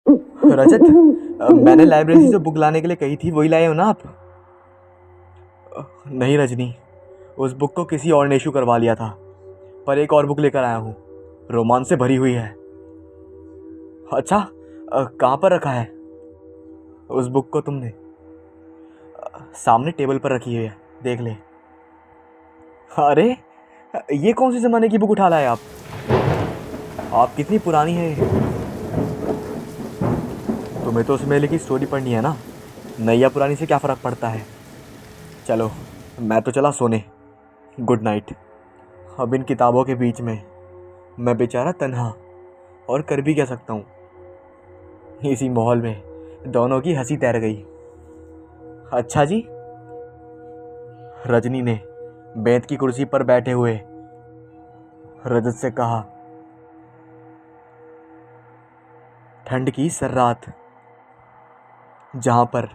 रजत, मैंने लाइब्रेरी से जो बुक लाने के लिए कही थी वही लाए हो ना आप? नहीं रजनी, उस बुक को किसी और ने इशू करवा लिया था, पर एक और बुक लेकर आया हूँ, रोमांस से भरी हुई है। अच्छा, कहाँ पर रखा है उस बुक को तुमने? सामने टेबल पर रखी है, देख ले। अरे, ये कौन सी जमाने की बुक उठा लाए आप कितनी पुरानी है ये? तुम्हें तो उसमें लिखी स्टोरी पढ़नी है ना, नई या पुरानी से क्या फ़र्क पड़ता है। चलो, मैं तो चला सोने। Good night. अब इन किताबों के बीच में मैं बेचारा तन्हा, और कर भी क्या सकता हूँ। इसी माहौल में दोनों की हंसी तैर गई। अच्छा जी, रजनी ने बेंत की कुर्सी पर बैठे हुए रजत से कहा। ठंड की सर्रात, जहाँ पर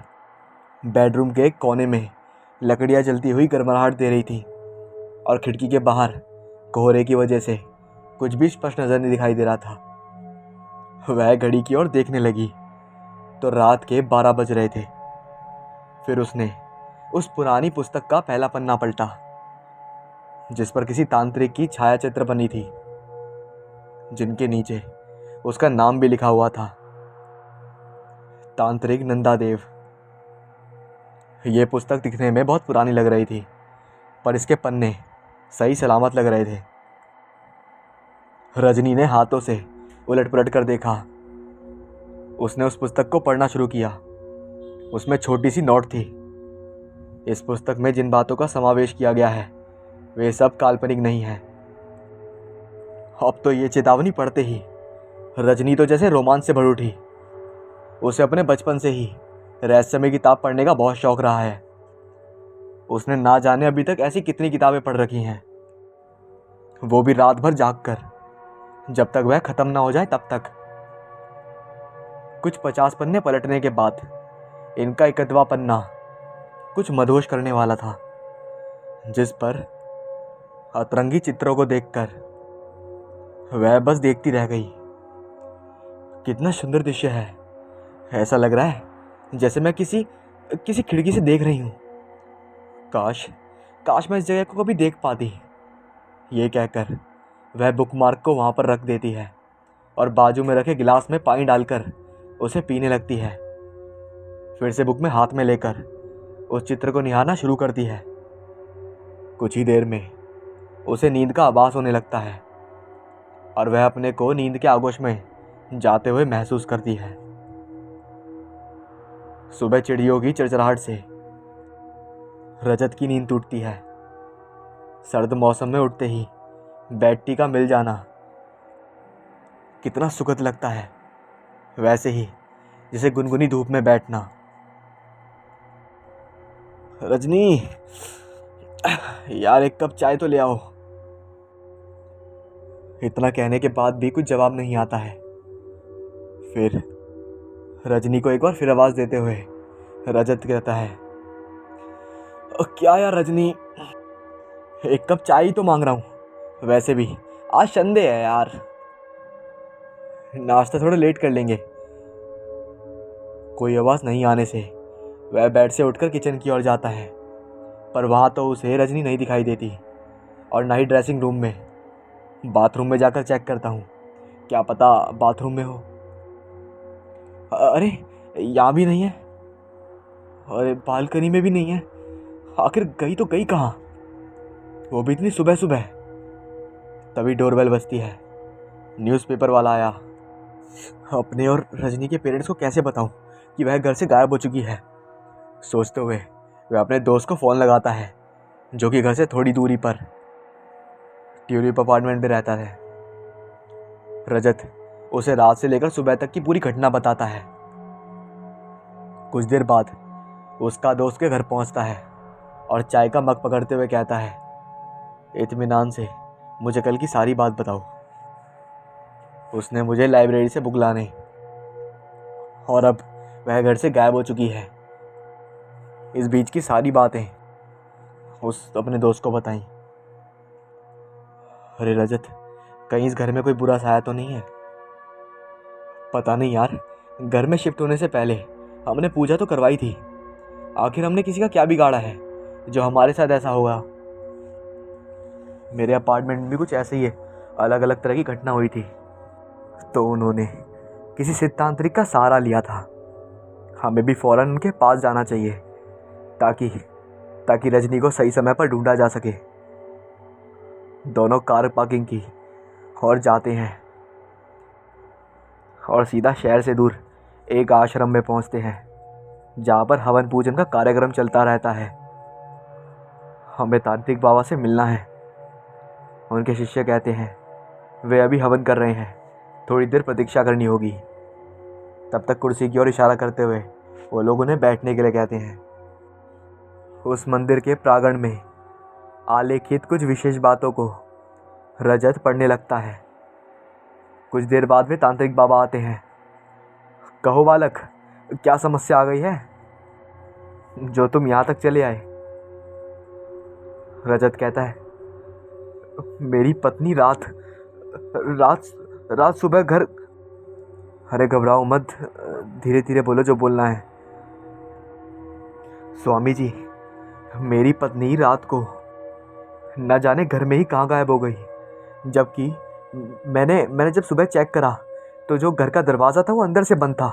बेडरूम के एक कोने में लकड़ियाँ जलती हुई गर्माहट दे रही थी, और खिड़की के बाहर कोहरे की वजह से कुछ भी स्पष्ट नजर नहीं दिखाई दे रहा था। वह घड़ी की ओर देखने लगी तो रात के 12 बज रहे थे। फिर उसने उस पुरानी पुस्तक का पहला पन्ना पलटा, जिस पर किसी तांत्रिक की छाया चित्र बनी थी, जिनके नीचे उसका नाम भी लिखा हुआ था, तांत्रिक नंदादेव। ये पुस्तक दिखने में बहुत पुरानी लग रही थी, पर इसके पन्ने सही सलामत लग रहे थे। रजनी ने हाथों से उलट पुलट कर देखा। उसने उस पुस्तक को पढ़ना शुरू किया। उसमें छोटी सी नोट थी। इस पुस्तक में जिन बातों का समावेश किया गया है वे सब काल्पनिक नहीं है। अब तो ये चेतावनी पढ़ते ही रजनी तो जैसे रोमांच से भर उठी। उसे अपने बचपन से ही रहस्यमय किताब पढ़ने का बहुत शौक रहा है। उसने ना जाने अभी तक ऐसी कितनी किताबें पढ़ रखी हैं, वो भी रात भर जाग कर, जब तक वह खत्म ना हो जाए तब तक। कुछ 50 पन्ने पलटने के बाद इनका 61वां पन्ना कुछ मदहोश करने वाला था, जिस पर अतरंगी चित्रों को देखकर वह बस देखती रह गई। कितना सुंदर दृश्य है। ऐसा लग रहा है जैसे मैं किसी किसी खिड़की से देख रही हूँ। काश काश मैं इस जगह को कभी देख पाती। ये कहकर वह बुकमार्क को वहाँ पर रख देती है और बाजू में रखे गिलास में पानी डालकर उसे पीने लगती है। फिर से बुक में हाथ में लेकर उस चित्र को निहारना शुरू करती है। कुछ ही देर में उसे नींद का आभास होने लगता है और वह अपने को नींद के आगोश में जाते हुए महसूस करती है। सुबह चिड़ियों की चिड़चिड़ाहट से रजत की नींद टूटती है। सर्द मौसम में उठते ही बेड टी का मिल जाना कितना सुखद लगता है, वैसे ही जैसे गुनगुनी धूप में बैठना। रजनी, यार एक कप चाय तो ले आओ। इतना कहने के बाद भी कुछ जवाब नहीं आता है। फिर रजनी को एक बार फिर आवाज देते हुए रजत कहता है, क्या यार रजनी, एक कप चाय ही तो मांग रहा हूँ। वैसे भी आज संडे है यार, नाश्ता थोड़ा लेट कर लेंगे। कोई आवाज़ नहीं आने से वह बेड से उठकर किचन की ओर जाता है, पर वहाँ तो उसे रजनी नहीं दिखाई देती, और ना ही ड्रेसिंग रूम में। बाथरूम में जाकर चेक करता हूँ, क्या पता बाथरूम में हो। अरे, यहाँ भी नहीं है। अरे, बालकनी में भी नहीं है। आखिर गई तो गई कहाँ, वो भी इतनी सुबह सुबह। तभी डोरबेल बजती है। न्यूज़पेपर वाला आया। अपने और रजनी के पेरेंट्स को कैसे बताऊं कि वह घर से गायब हो चुकी है। सोचते हुए वह अपने दोस्त को फ़ोन लगाता है, जो कि घर से थोड़ी दूरी पर ट्यूलिप अपार्टमेंट में रहता है। रजत उसे रात से लेकर सुबह तक की पूरी घटना बताता है। कुछ देर बाद उसका दोस्त के घर पहुंचता है और चाय का मग पकड़ते हुए कहता है, इत्मीनान से मुझे कल की सारी बात बताओ। उसने मुझे लाइब्रेरी से बुक लाने और अब वह घर से गायब हो चुकी है, इस बीच की सारी बातें उस अपने दोस्त को बताई। अरे रजत, कहीं इस घर में कोई बुरा साया तो नहीं है? पता नहीं यार, घर में शिफ्ट होने से पहले हमने पूजा तो करवाई थी। आखिर हमने किसी का क्या बिगाड़ा है जो हमारे साथ ऐसा होगा। मेरे अपार्टमेंट में भी कुछ ऐसे ही है, अलग अलग तरह की घटना हुई थी। तो उन्होंने किसी सिद्धांतरिक का सहारा लिया था। हमें भी फौरन उनके पास जाना चाहिए ताकि ताकि रजनी को सही समय पर ढूंढा जा सके। दोनों कार पार्किंग की और जाते हैं और सीधा शहर से दूर एक आश्रम में पहुंचते हैं जहाँ पर हवन पूजन का कार्यक्रम चलता रहता है। हमें तांत्रिक बाबा से मिलना है। उनके शिष्य कहते हैं वे अभी हवन कर रहे हैं, थोड़ी देर प्रतीक्षा करनी होगी। तब तक कुर्सी की ओर इशारा करते हुए वो लोग उन्हें बैठने के लिए कहते हैं। उस मंदिर के प्रांगण में आलेखित कुछ विशेष बातों को रजत पढ़ने लगता है। कुछ देर बाद वे तांत्रिक बाबा आते हैं। कहो बालक, क्या समस्या आ गई है जो तुम यहाँ तक चले आए? रजत कहता है, मेरी पत्नी रात रात रात सुबह घर। अरे घबराओ मत, धीरे धीरे बोलो जो बोलना है। स्वामी जी, मेरी पत्नी रात को न जाने घर में ही कहाँ गायब हो गई, जबकि मैंने जब सुबह चेक करा तो जो घर का दरवाज़ा था वो अंदर से बंद था।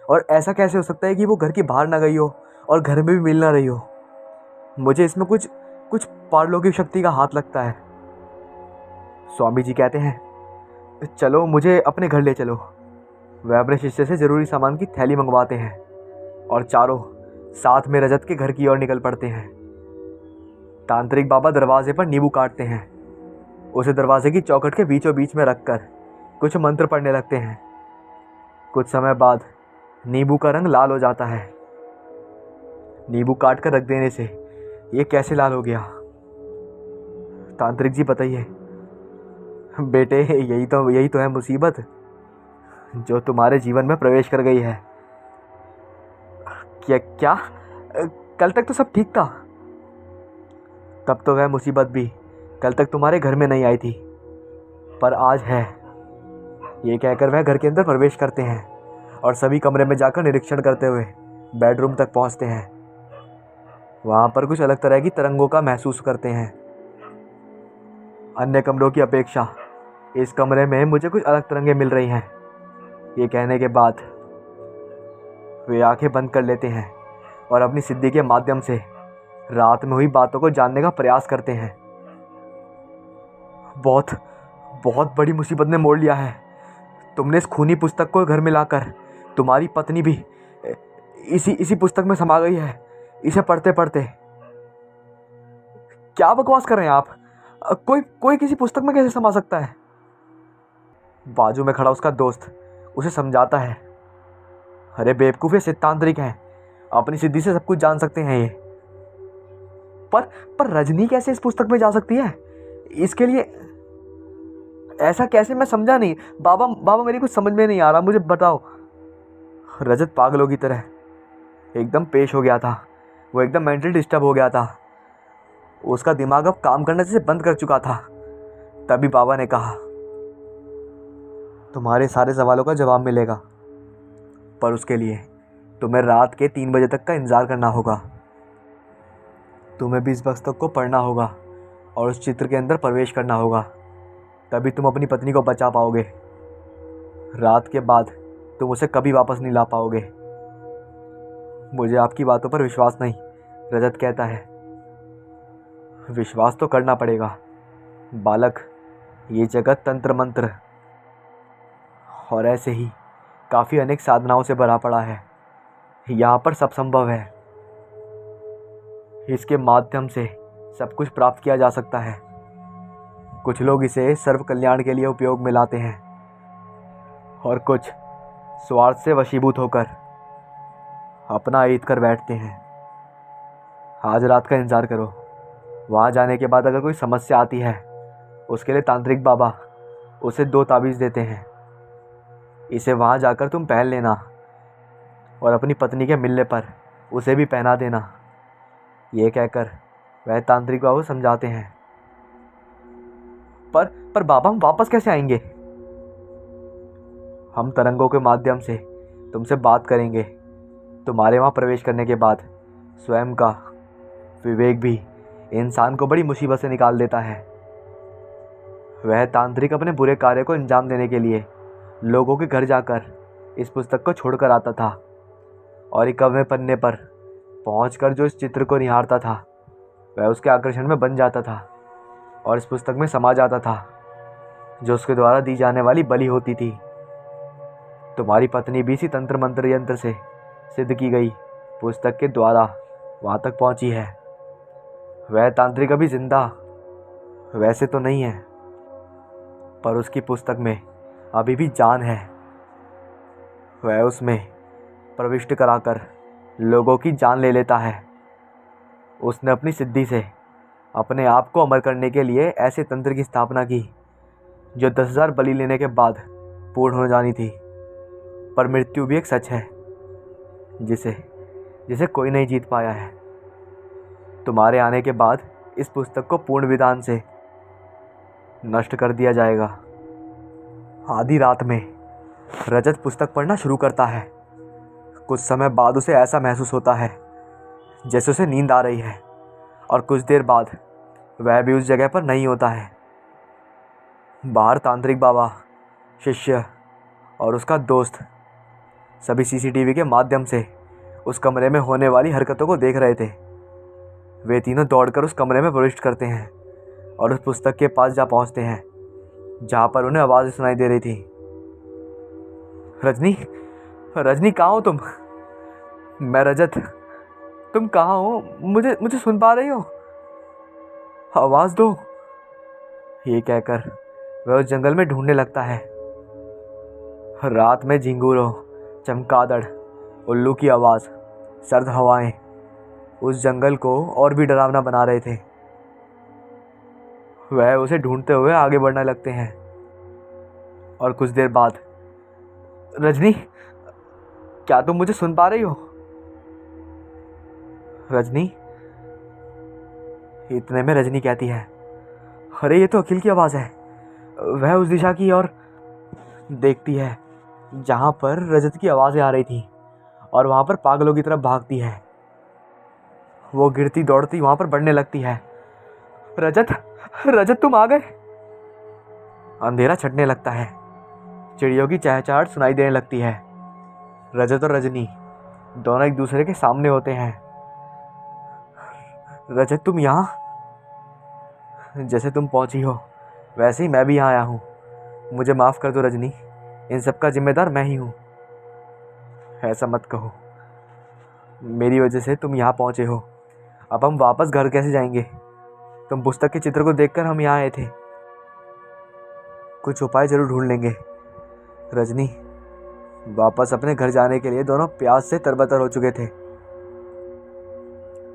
और ऐसा कैसे हो सकता है कि वो घर के बाहर ना गई हो और घर में भी मिल ना रही हो? मुझे इसमें कुछ कुछ पारलौकिक शक्ति का हाथ लगता है। स्वामी जी कहते हैं, चलो मुझे अपने घर ले चलो। वह अपने शिष्य से ज़रूरी सामान की थैली मंगवाते हैं और चारों साथ में रजत के घर की ओर निकल पड़ते हैं। तांत्रिक बाबा दरवाजे पर नींबू काटते हैं। उसे दरवाजे की चौखट के बीचों बीच में रखकर कुछ मंत्र पढ़ने लगते हैं। कुछ समय बाद नींबू का रंग लाल हो जाता है। नींबू काट कर रख देने से ये कैसे लाल हो गया? तांत्रिक जी बताइए। बेटे, यही तो है मुसीबत जो तुम्हारे जीवन में प्रवेश कर गई है। क्या? कल तक तो सब ठीक था। तब तो वह मुसीबत भी कल तक तुम्हारे घर में नहीं आई थी, पर आज है। ये कहकर वह घर के अंदर प्रवेश करते हैं और सभी कमरे में जाकर निरीक्षण करते हुए बेडरूम तक पहुंचते हैं। वहां पर कुछ अलग तरह की तरंगों का महसूस करते हैं। अन्य कमरों की अपेक्षा इस कमरे में मुझे कुछ अलग तरंगें मिल रही हैं। ये कहने के बाद वे आंखें बंद कर लेते हैं और अपनी सिद्धि के माध्यम से रात में हुई बातों को जानने का प्रयास करते हैं। बहुत बहुत बड़ी मुसीबत ने मोड़ लिया है। तुमने इस खूनी पुस्तक को घर में लाकर तुम्हारी पत्नी भी इसी पुस्तक में समा गई है। इसे पढ़ते पढ़ते। क्या बकवास कर रहे हैं आप? कोई किसी पुस्तक में कैसे समा सकता है? बाजू में खड़ा उसका दोस्त उसे समझाता है, अरे बेवकूफ, ये सिद्धांतरिक हैं, अपनी सिद्धि से सब कुछ जान सकते हैं ये। पर रजनी कैसे इस पुस्तक में जा सकती है? इसके लिए ऐसा कैसे? मैं समझा नहीं। बाबा मेरी कुछ समझ में नहीं आ रहा, मुझे बताओ। रजत पागलों की तरह एकदम पेश हो गया था। वो एकदम मेंटली डिस्टर्ब हो गया था। उसका दिमाग अब काम करने से बंद कर चुका था। तभी बाबा ने कहा, तुम्हारे सारे सवालों का जवाब मिलेगा, पर उसके लिए तुम्हें रात के 3 बजे तक का इंतजार करना होगा। तुम्हें भी इस पुस्तक को पढ़ना होगा और उस चित्र के अंदर प्रवेश करना होगा, तभी तुम अपनी पत्नी को बचा पाओगे। रात के बाद तुम उसे कभी वापस नहीं ला पाओगे। मुझे आपकी बातों पर विश्वास नहीं, रजत कहता है। विश्वास तो करना पड़ेगा बालक, ये जगत तंत्र मंत्र और ऐसे ही काफ़ी अनेक साधनाओं से भरा पड़ा है। यहाँ पर सब संभव है। इसके माध्यम से सब कुछ प्राप्त किया जा सकता है। कुछ लोग इसे सर्व कल्याण के लिए उपयोग में लाते हैं और कुछ स्वार्थ से वशीभूत होकर अपना हित कर बैठते हैं। आज रात का इंतज़ार करो। वहाँ जाने के बाद अगर कोई समस्या आती है, उसके लिए तांत्रिक बाबा उसे 2 ताबीज़ देते हैं। इसे वहाँ जाकर तुम पहन लेना और अपनी पत्नी के मिलने पर उसे भी पहना देना। ये कहकर वह तांत्रिक बाबा समझाते हैं। पर बाबा, हम वापस कैसे आएंगे? हम तरंगों के माध्यम से तुमसे बात करेंगे। तुम्हारे वहाँ प्रवेश करने के बाद स्वयं का विवेक भी इंसान को बड़ी मुसीबत से निकाल देता है। वह तांत्रिक अपने बुरे कार्य को अंजाम देने के लिए लोगों के घर जाकर इस पुस्तक को छोड़कर आता था और 51वें पन्ने पर पहुंचकर जो इस चित्र को निहारता था वह उसके आकर्षण में बन जाता था और इस पुस्तक में समा जाता था, जो उसके द्वारा दी जाने वाली बलि होती थी। तुम्हारी पत्नी भी इसी तंत्र मंत्र यंत्र से सिद्ध की गई पुस्तक के द्वारा वहां तक पहुंची है। वह तांत्रिक अभी जिंदा वैसे तो नहीं है, पर उसकी पुस्तक में अभी भी जान है। वह उसमें प्रविष्ट कराकर लोगों की जान ले लेता है। उसने अपनी सिद्धि से अपने आप को अमर करने के लिए ऐसे तंत्र की स्थापना की जो 10,000 बलि लेने के बाद पूर्ण हो जानी थी। पर मृत्यु भी एक सच है जिसे जिसे कोई नहीं जीत पाया है। तुम्हारे आने के बाद इस पुस्तक को पूर्ण विधान से नष्ट कर दिया जाएगा। आधी रात में रजत पुस्तक पढ़ना शुरू करता है। कुछ समय बाद उसे ऐसा महसूस होता है जैसे उसे नींद आ रही है, और कुछ देर बाद वह भी उस जगह पर नहीं होता है। बाहर तांत्रिक बाबा, शिष्य और उसका दोस्त सभी सीसीटीवी के माध्यम से उस कमरे में होने वाली हरकतों को देख रहे थे। वे तीनों दौड़कर उस कमरे में प्रविष्ट करते हैं और उस पुस्तक के पास जा पहुंचते हैं जहां पर उन्हें आवाज़ सुनाई दे रही थी। रजनी, रजनी कहाँ हो तुम? मैं रजत। तुम कहाँ हो? मुझे मुझे सुन पा रही हो? आवाज़ दो। ये कहकर वह उस जंगल में ढूंढने लगता है। रात में झिंगुरों, चमगादड़, उल्लू की आवाज़, सर्द हवाएं उस जंगल को और भी डरावना बना रहे थे। वह उसे ढूंढते हुए आगे बढ़ने लगते हैं और कुछ देर बाद, रजनी, क्या तुम मुझे सुन पा रही हो? रजनी। इतने में रजनी कहती है, अरे ये तो अखिल की आवाज़ है। वह उस दिशा की ओर देखती है जहाँ पर रजत की आवाज़ें आ रही थी और वहाँ पर पागलों की तरफ भागती है। वो गिरती दौड़ती वहाँ पर बढ़ने लगती है। रजत, रजत तुम आ गए। अंधेरा छटने लगता है। चिड़ियों की चहचहाहट सुनाई देने लगती है। रजत और रजनी दोनों एक दूसरे के सामने होते हैं। रजत तुम यहाँ? जैसे तुम पहुंची हो वैसे ही मैं भी यहाँ आया हूँ। मुझे माफ़ कर दो रजनी, इन सब का जिम्मेदार मैं ही हूँ। ऐसा मत कहो, मेरी वजह से तुम यहाँ पहुँचे हो। अब हम वापस घर कैसे जाएंगे? तुम पुस्तक के चित्र को देखकर हम यहाँ आए थे। कुछ उपाय जरूर ढूंढ लेंगे। रजनी, वापस अपने घर जाने के लिए दोनों प्यास से तरबतर हो चुके थे।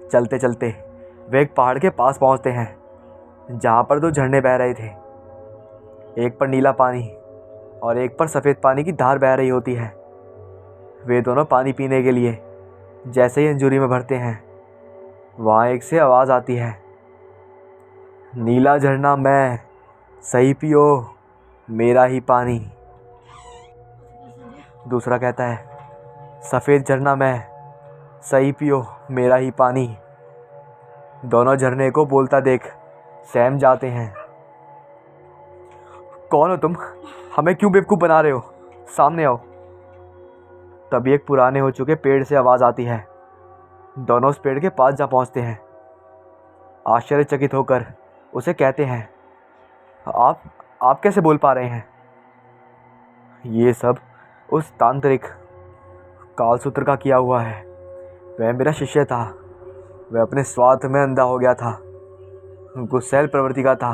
चलते चलते वे एक पहाड़ के पास पहुंचते हैं जहां पर 2 झरने बह रहे थे। एक पर नीला पानी और एक पर सफ़ेद पानी की धार बह रही होती है। वे दोनों पानी पीने के लिए जैसे ही अंजूरी में भरते हैं वहाँ एक से आवाज़ आती है, नीला झरना मैं, सही पियो मेरा ही पानी। दूसरा कहता है, सफ़ेद झरना मैं, सही पियो मेरा ही पानी। दोनों झरने को बोलता देख सहम जाते हैं। कौन हो तुम? हमें क्यों बेवकूफ़ बना रहे हो? सामने आओ। तभी एक पुराने हो चुके पेड़ से आवाज़ आती है। दोनों उस पेड़ के पास जा पहुंचते हैं। आश्चर्यचकित होकर उसे कहते हैं, आप कैसे बोल पा रहे हैं? ये सब उस तांत्रिक कालसूत्र का किया हुआ है। वह मेरा शिष्य था। वह अपने स्वार्थ में अंधा हो गया था, गुस्सैल प्रवृत्ति का था।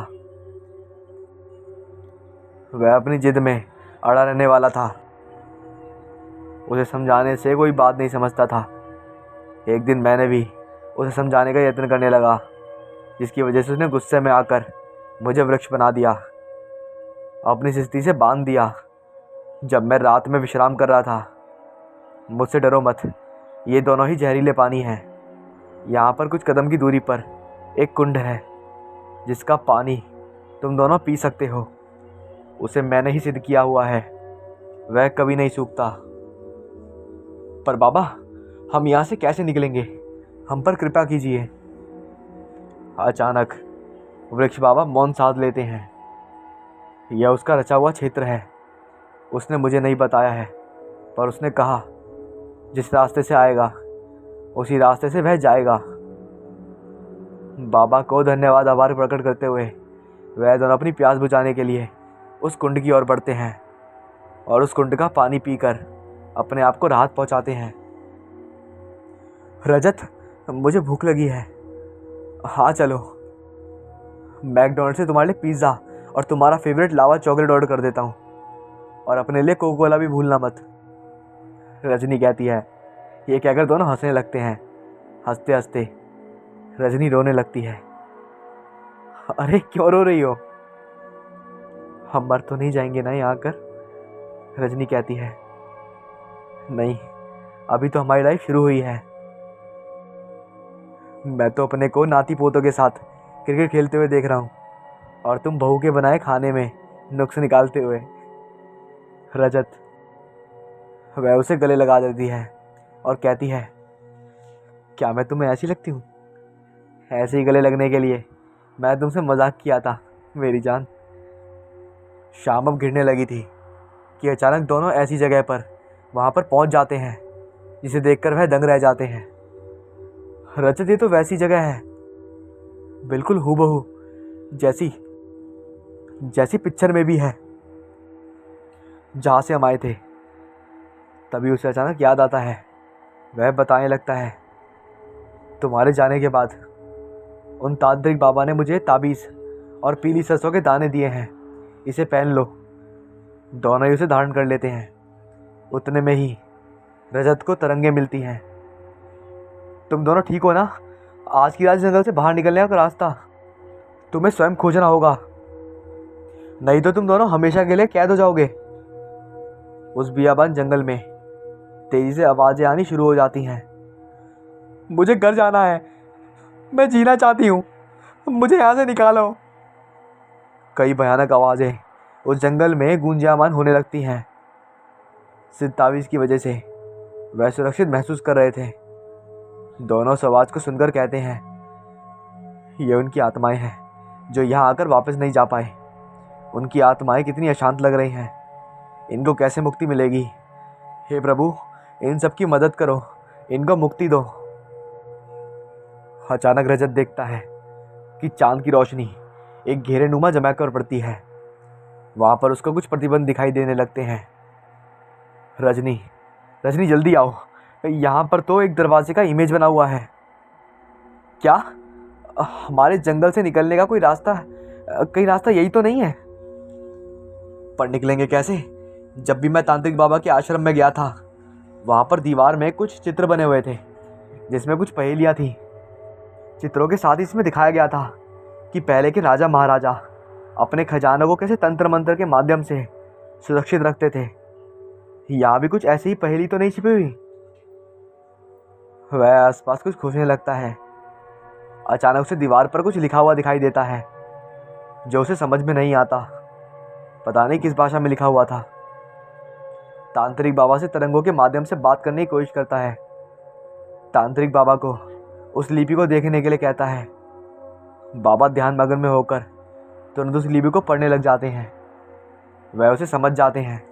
वह अपनी जिद में अड़ा रहने वाला था। उसे समझाने से कोई बात नहीं समझता था। एक दिन मैंने भी उसे समझाने का यत्न करने लगा, जिसकी वजह से उसने गुस्से में आकर मुझे वृक्ष बना दिया, अपनी स्थिति से बांध दिया। जब मैं रात में विश्राम कर रहा था, मुझसे डरो मत, ये दोनों ही जहरीले पानी हैं। यहाँ पर कुछ कदम की दूरी पर एक कुंड है जिसका पानी तुम दोनों पी सकते हो। उसे मैंने ही सिद्ध किया हुआ है, वह कभी नहीं सूखता। पर बाबा, हम यहाँ से कैसे निकलेंगे? हम पर कृपा कीजिए। अचानक वृक्ष बाबा मौन साध लेते हैं। यह उसका रचा हुआ क्षेत्र है। उसने मुझे नहीं बताया है, पर उसने कहा जिस रास्ते से आएगा उसी रास्ते से वह जाएगा। बाबा को धन्यवाद आभार प्रकट करते हुए वह दोनों अपनी प्यास बुझाने के लिए उस कुंड की ओर बढ़ते हैं और उस कुंड का पानी पीकर अपने आप को राहत पहुंचाते हैं। रजत, मुझे भूख लगी है। हाँ चलो, मैकडोनल्ड से तुम्हारे लिए पिज़्ज़ा और तुम्हारा फेवरेट लावा चॉकलेट ऑर्डर कर देता हूँ, और अपने लिए कोको कोला भी भूलना मत। रजनी कहती है। ये कहकर दोनों हंसने लगते हैं। हंसते हंसते रजनी रोने लगती है। अरे क्यों रो रही हो? हम मर तो नहीं जाएंगे ना यहाँ आकर? रजनी कहती है। नहीं, अभी तो हमारी लाइफ शुरू हुई है। मैं तो अपने को नाती पोतों के साथ क्रिकेट खेलते हुए देख रहा हूँ, और तुम बहू के बनाए खाने में नुक्स निकालते हुए। रजत, वह उसे गले लगा देती है और कहती है, क्या मैं तुम्हें ऐसी लगती हूँ? ऐसे ही गले लगने के लिए मैं तुमसे मजाक किया था मेरी जान। शाम अब घिरने लगी थी कि अचानक दोनों ऐसी जगह पर वहाँ पर पहुँच जाते हैं जिसे देखकर वह दंग रह जाते हैं। रजत, ये तो वैसी जगह है, बिल्कुल हूबहू जैसी जैसी पिक्चर में भी है जहाँ से हम आए थे। तभी उसे अचानक याद आता है। वह बताने लगता है, तुम्हारे जाने के बाद उन तांत्रिक बाबा ने मुझे ताबीज़ और पीली सरसों के दाने दिए हैं, इसे पहन लो। दोनों ही उसे धारण कर लेते हैं। उतने में ही रजत को तरंगे मिलती हैं। तुम दोनों ठीक हो ना? आज की रात जंगल से बाहर निकलने का रास्ता तुम्हें स्वयं खोजना होगा, नहीं तो तुम दोनों हमेशा के लिए कैद हो जाओगे। उस बियाबान जंगल में तेजी से आवाज़ें आनी शुरू हो जाती हैं। मुझे घर जाना है, मैं जीना चाहती हूँ, मुझे यहाँ से निकालो। कई भयानक आवाज़ें उस जंगल में गूंजायमान होने लगती हैं। सिद्ध तावीज़ की वजह से वह सुरक्षित महसूस कर रहे थे। दोनों उस आवाज़ को सुनकर कहते हैं, ये उनकी आत्माएं हैं जो यहाँ आकर वापस नहीं जा पाए। उनकी आत्माएं कितनी अशांत लग रही हैं, इनको कैसे मुक्ति मिलेगी? हे प्रभु, इन सब की मदद करो, इनको मुक्ति दो। अचानक रजत देखता है कि चांद की रोशनी एक घेरे नुमा जमा कर पड़ती है। वहाँ पर उसको कुछ प्रतिबंध दिखाई देने लगते हैं। रजनी, रजनी जल्दी आओ, यहाँ पर तो एक दरवाजे का इमेज बना हुआ है। क्या? हमारे जंगल से निकलने का कोई रास्ता, कहीं रास्ता यही तो नहीं है? पर निकलेंगे कैसे? जब भी मैं तांत्रिक बाबा के आश्रम में गया था, वहाँ पर दीवार में कुछ चित्र बने हुए थे जिसमें कुछ पहेलियाँ थी। चित्रों के साथ ही इसमें दिखाया गया था कि पहले के राजा महाराजा अपने खजानों को कैसे तंत्र मंत्र के माध्यम से सुरक्षित रखते थे। यहाँ भी कुछ ऐसी ही पहेली तो नहीं छिपी हुई? वह आसपास कुछ खोजने लगता है। अचानक उसे दीवार पर कुछ लिखा हुआ दिखाई देता है जो उसे समझ में नहीं आता। पता नहीं किस भाषा में लिखा हुआ था। तांत्रिक बाबा से तरंगों के माध्यम से बात करने की कोशिश करता है। तांत्रिक बाबा को उस लिपि को देखने के लिए कहता है। बाबा ध्यान मग्न में होकर तुरंत उस लिपि को पढ़ने लग जाते हैं। वह उसे समझ जाते हैं।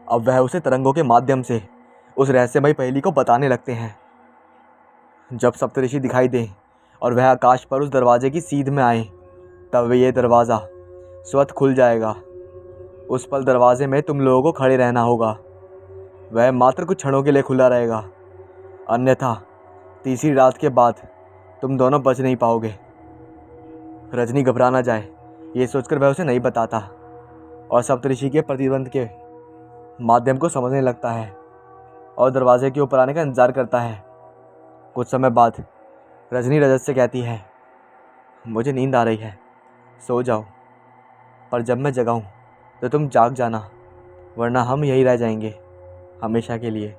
अब वह उसे तरंगों के माध्यम से उस रहस्यमयी पहेली को बताने लगते हैं। जब सप्तऋषि दिखाई दे और वह आकाश पर उस दरवाजे की सीध में आए, तब यह दरवाज़ा स्वतः खुल जाएगा। उस पल दरवाजे में तुम लोगों को खड़े रहना होगा। वह मात्र कुछ क्षणों के लिए खुला रहेगा, अन्यथा तीसरी रात के बाद तुम दोनों बच नहीं पाओगे। रजनी घबरा ना जाए ये सोचकर वह उसे नहीं बताता और सप्तऋषि के प्रतिबंध के माध्यम को समझने लगता है और दरवाजे के ऊपर आने का इंतज़ार करता है। कुछ समय बाद रजनी रजत से कहती है, मुझे नींद आ रही है, सो जाओ, पर जब मैं जगाऊं तो तुम जाग जाना, वरना हम यहीं रह जाएंगे हमेशा के लिए।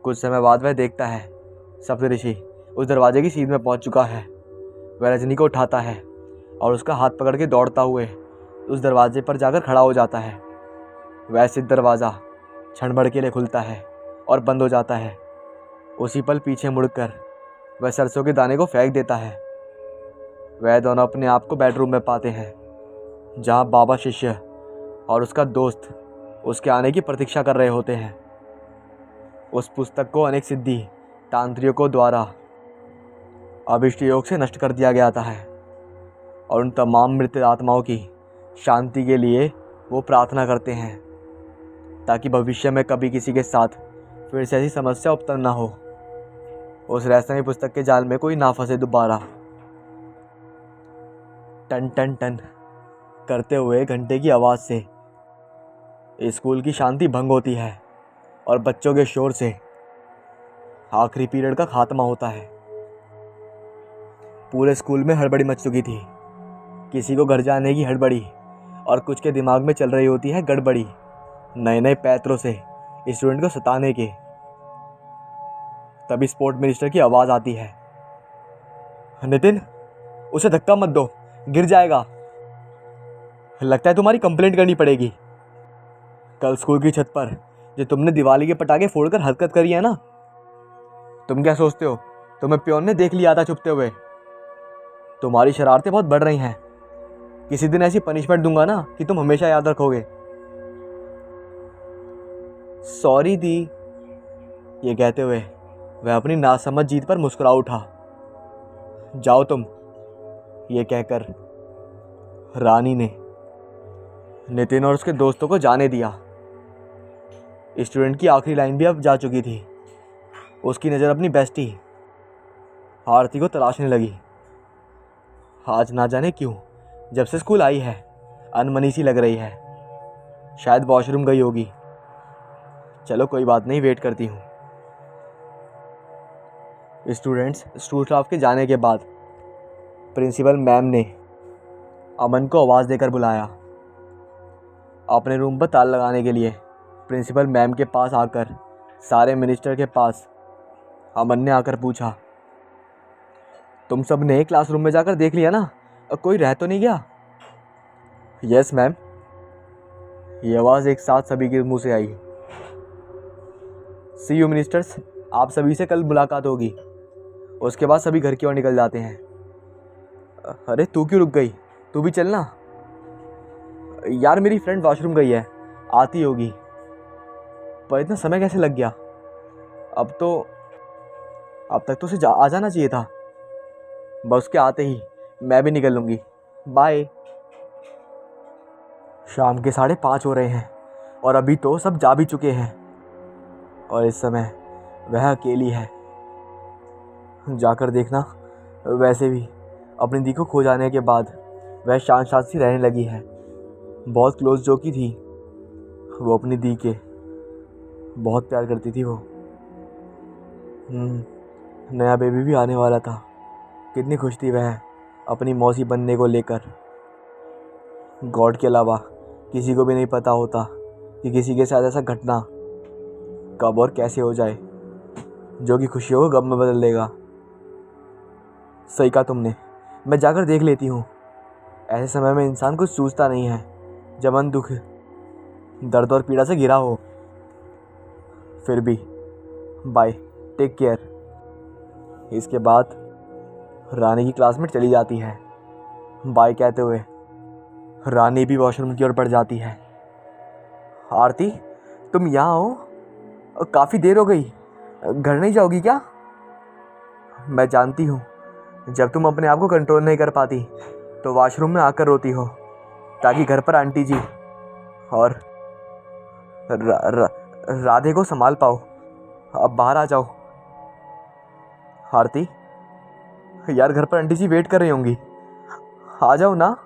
कुछ समय बाद वह देखता है सप्तऋषि उस दरवाजे की सीध में पहुंच चुका है। वह रजनी को उठाता है और उसका हाथ पकड़ के दौड़ता हुए उस दरवाजे पर जाकर खड़ा हो जाता है। वह सिद्ध दरवाज़ा क्षण भर के लिए खुलता है और बंद हो जाता है। उसी पल पीछे मुड़कर वह सरसों के दाने को फेंक देता है। वह दोनों अपने आप को बेडरूम में पाते हैं, जहाँ बाबा शिष्य और उसका दोस्त उसके आने की प्रतीक्षा कर रहे होते हैं। उस पुस्तक को अनेक सिद्धि तांत्रिकों द्वारा अभिष्ट योग से नष्ट कर दिया गया था और उन तमाम मृत आत्माओं की शांति के लिए वो प्रार्थना करते हैं, ताकि भविष्य में कभी किसी के साथ फिर से ऐसी समस्या उत्पन्न ना हो। उस रहस्यमय पुस्तक के जाल में कोई ना फंसे दोबारा। टन टन टन करते हुए घंटे की आवाज़ से स्कूल की शांति भंग होती है और बच्चों के शोर से आखिरी पीरियड का खात्मा होता है। पूरे स्कूल में हड़बड़ी मच चुकी थी। किसी को घर जाने की हड़बड़ी और कुछ के दिमाग में चल रही होती है गड़बड़ी, नए नए पैतरों से स्टूडेंट को सताने के। तभी स्पोर्ट मिनिस्टर की आवाज़ आती है, नितिन, उसे धक्का मत दो, गिर जाएगा। लगता है तुम्हारी कंप्लेंट करनी पड़ेगी। कल स्कूल की छत पर जो तुमने दिवाली के पटाखे फोड़कर हरकत करी है ना, तुम क्या सोचते हो तुम्हें प्योन ने देख लिया था छुपते हुए? तुम्हारी शरारतें बहुत बढ़ रही हैं। किसी दिन ऐसी पनिशमेंट दूंगा ना कि तुम हमेशा याद रखोगे। सॉरी दी। ये कहते हुए वह अपनी नासमझ जीत पर मुस्कुरा उठा। जाओ तुम, ये कहकर रानी ने नितिन और उसके दोस्तों को जाने दिया। स्टूडेंट की आखिरी लाइन भी अब जा चुकी थी। उसकी नज़र अपनी बेस्टी आरती को तलाशने लगी। आज ना जाने क्यों जब से स्कूल आई है अनमनी सी लग रही है। शायद वॉशरूम गई होगी। चलो कोई बात नहीं, वेट करती हूँ। स्टूडेंट्स स्कूल स्टाफ के जाने के बाद प्रिंसिपल मैम ने अमन को आवाज़ देकर बुलाया। अपने रूम पर ताला लगाने के लिए प्रिंसिपल मैम के पास आकर सारे मिनिस्टर के पास अमन ने आकर पूछा, तुम सब ने क्लासरूम में जाकर देख लिया ना, कोई रह तो नहीं गया? Yes ma'am. ये आवाज़ एक साथ सभी के मुंह से आई। सी यू मिनिस्टर्स, आप सभी से कल मुलाकात होगी। उसके बाद सभी घर की ओर निकल जाते हैं। अरे तू क्यों रुक गई? तू भी चलना। यार मेरी फ्रेंड वॉशरूम गई है, आती होगी। पर इतना समय कैसे लग गया? अब तक तो उसे आ जाना चाहिए था। बस उसके आते ही मैं भी निकल लूँगी। बाय। शाम के 5:30 हो रहे हैं और अभी तो सब जा भी चुके हैं और इस समय वह अकेली है। जाकर देखना। वैसे भी अपनी दी को खो जाने के बाद वह शांत शांत सी रहने लगी है। बहुत क्लोज जो की थी वो अपनी दी के, बहुत प्यार करती थी वो। नया बेबी भी आने वाला था। कितनी खुश थी वह अपनी मौसी बनने को लेकर। गॉड के अलावा किसी को भी नहीं पता होता कि किसी के साथ ऐसा घटना कब और कैसे हो जाए जो कि खुशियों को गम में बदल देगा। सही कहा तुमने, मैं जाकर देख लेती हूँ। ऐसे समय में इंसान कुछ सूझता नहीं है जब मन दुख, दर्द और पीड़ा से घिरा हो। फिर भी बाय, टेक केयर। इसके बाद रानी की क्लासमेट चली जाती है। बाय कहते हुए रानी भी वॉशरूम की ओर बढ़ जाती है। आरती, तुम यहाँ हो? काफ़ी देर हो गई, घर नहीं जाओगी क्या? मैं जानती हूँ जब तुम अपने आप को कंट्रोल नहीं कर पाती तो वॉशरूम में आकर रोती हो ताकि घर पर आंटी जी और राधे को संभाल पाओ। अब बाहर आ जाओ। आरती, यार घर पर आंटी जी वेट कर रही होंगी, आ जाओ ना।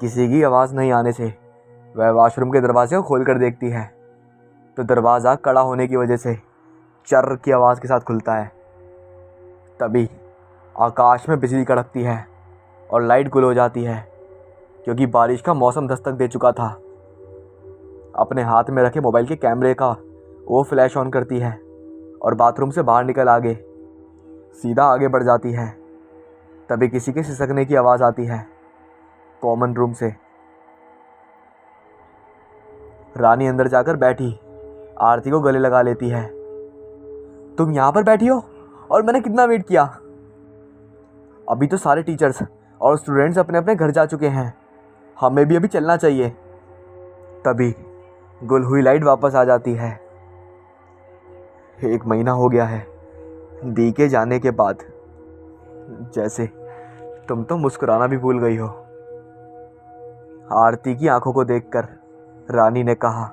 किसी की आवाज़ नहीं आने से वह वॉशरूम के दरवाजे को खोल कर देखती है तो दरवाज़ा कड़ा होने की वजह से चर्र की आवाज़ के साथ खुलता है। तभी आकाश में बिजली कड़कती है और लाइट गुल हो जाती है क्योंकि बारिश का मौसम दस्तक दे चुका था। अपने हाथ में रखे मोबाइल के कैमरे का वो फ्लैश ऑन करती है और बाथरूम से बाहर निकल आगे सीधा आगे बढ़ जाती है। तभी किसी के सिसकने की आवाज़ आती है कॉमन रूम से। रानी अंदर जाकर बैठी आरती को गले लगा लेती है। तुम यहाँ पर बैठी हो और मैंने कितना वेट किया। अभी तो सारे टीचर्स और स्टूडेंट्स अपने अपने घर जा चुके हैं, हमें भी अभी चलना चाहिए। तभी गुल हुई लाइट वापस आ जाती है। 1 महीना हो गया है दी के जाने के बाद। जैसे तुम तो मुस्कुराना भी भूल गई हो। आरती की आंखों को देखकर रानी ने कहा।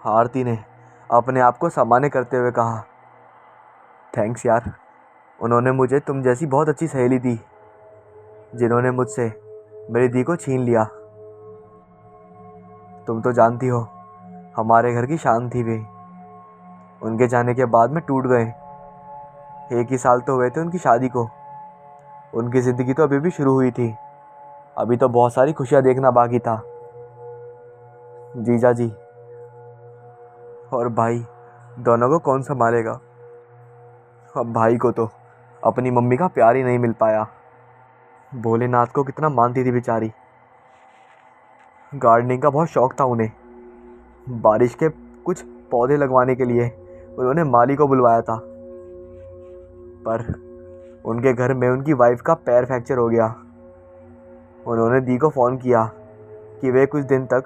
आरती ने अपने आप को सामान्य करते हुए कहा, थैंक्स यार, उन्होंने मुझे तुम जैसी बहुत अच्छी सहेली दी जिन्होंने मुझसे मेरी दी को छीन लिया। तुम तो जानती हो हमारे घर की शान थी वे। उनके जाने के बाद में टूट गए। 1 ही साल तो हुए थे उनकी शादी को। उनकी ज़िंदगी तो अभी भी शुरू हुई थी, अभी तो बहुत सारी खुशियाँ देखना बाकी था। जीजा जी और भाई दोनों को कौन संभालेगा। अब भाई को तो अपनी मम्मी का प्यार ही नहीं मिल पाया। भोलेनाथ को कितना मानती थी बेचारी। गार्डनिंग का बहुत शौक था उन्हें। बारिश के कुछ पौधे लगवाने के लिए उन्होंने माली को बुलवाया था, पर उनके घर में उनकी वाइफ का पैर फ्रैक्चर हो गया। उन्होंने दी को फ़ोन किया कि वे कुछ दिन तक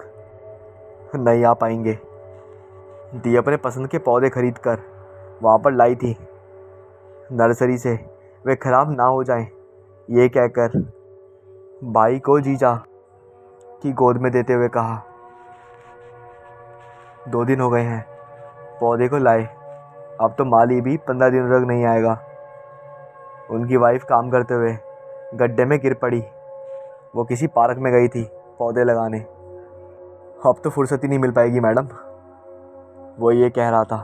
नहीं आ पाएंगे। दी अपने पसंद के पौधे खरीद कर वहाँ पर लाई थी नर्सरी से। वे ख़राब ना हो जाएं, ये कहकर भाई को जीजा की गोद में देते हुए कहा। 2 दिन हो गए हैं पौधे को लाए, अब तो माली भी 15 दिन तक नहीं आएगा। उनकी वाइफ काम करते हुए गड्ढे में गिर पड़ी। वो किसी पार्क में गई थी पौधे लगाने। अब तो फुर्सत ही नहीं मिल पाएगी मैडम, वो ये कह रहा था।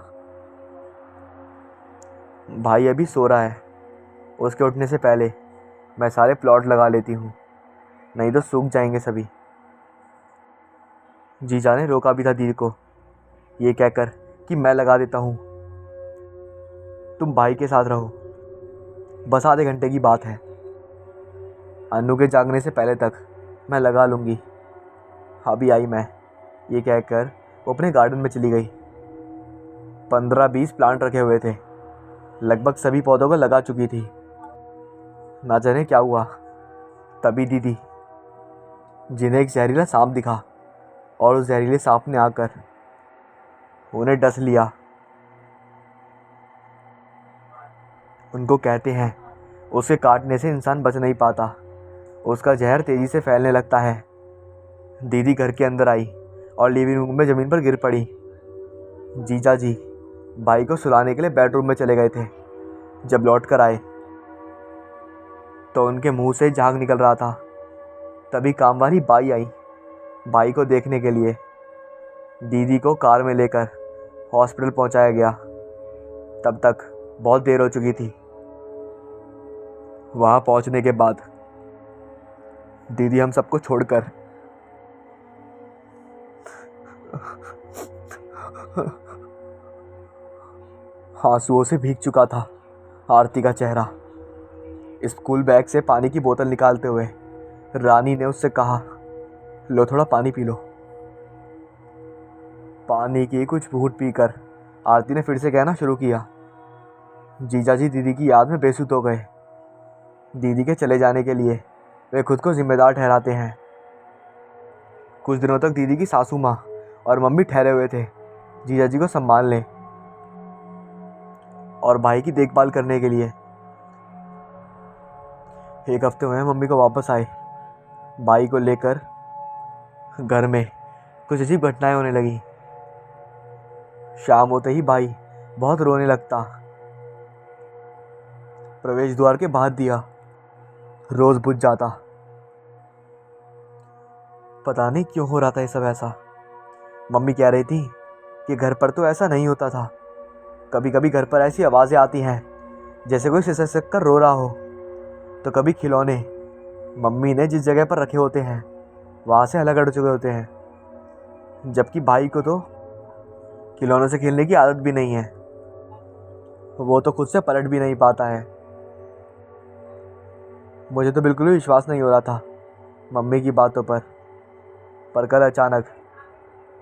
भाई अभी सो रहा है, उसके उठने से पहले मैं सारे प्लॉट लगा लेती हूँ, नहीं तो सूख जाएंगे सभी। जीजा ने रोका भी था दीदी को, ये कहकर कि मैं लगा देता हूँ, तुम भाई के साथ रहो, बस आधे घंटे की बात है। अन्नू के जागने से पहले तक मैं लगा लूँगी। अभी आई मैं, ये कहकर वो अपने गार्डन में चली गई। 15-20 प्लांट रखे हुए थे, लगभग सभी पौधों को लगा चुकी थी। ना जाने क्या हुआ, तभी दीदी जिन्हें एक जहरीला सांप दिखा और उस जहरीले सांप ने आकर उन्हें डस लिया। उनको कहते हैं उसे काटने से इंसान बच नहीं पाता, उसका जहर तेज़ी से फैलने लगता है। दीदी घर के अंदर आई और लिविंग रूम में ज़मीन पर गिर पड़ी। जीजा जी भाई को सुलाने के लिए बेडरूम में चले गए थे। जब लौट कर आए तो उनके मुंह से झाग निकल रहा था। तभी कामवाली बाई आई भाई को देखने के लिए। दीदी को कार में लेकर हॉस्पिटल पहुंचाया गया। तब तक बहुत देर हो चुकी थी। वहां पहुंचने के बाद दीदी हम सबको छोड़कर आंसुओं से भीग चुका था। आरती का चेहरा। स्कूल बैग से पानी की बोतल निकालते हुए रानी ने उससे कहा, लो थोड़ा पानी पी लो। पानी की कुछ घूंट पीकर आरती ने फिर से कहना शुरू किया, जीजा जी दीदी की याद में बेसुध हो गए। दीदी के चले जाने के लिए वे खुद को जिम्मेदार ठहराते हैं। कुछ दिनों तक दीदी की सासू माँ और मम्मी ठहरे हुए थे जीजा जी को संभाल लें और भाई की देखभाल करने के लिए। 1 हफ्ते हुए मम्मी को वापस आए। भाई को लेकर घर में कुछ अजीब घटनाएं होने लगी। शाम होते ही भाई बहुत रोने लगता। प्रवेश द्वार के बाहर दिया रोज बुझ जाता। पता नहीं क्यों हो रहा था ये सब ऐसा। मम्मी कह रही थी कि घर पर तो ऐसा नहीं होता था। कभी कभी घर पर ऐसी आवाज़ें आती हैं जैसे कोई सिसक कर रो रहा हो, तो कभी खिलौने मम्मी ने जिस जगह पर रखे होते हैं वहाँ से अलग हट चुके होते हैं। जबकि भाई को तो खिलौनों से खेलने की आदत भी नहीं है, वो तो खुद से पलट भी नहीं पाता है। मुझे तो बिल्कुल भी विश्वास नहीं हो रहा था मम्मी की बातों पर। पर कल अचानक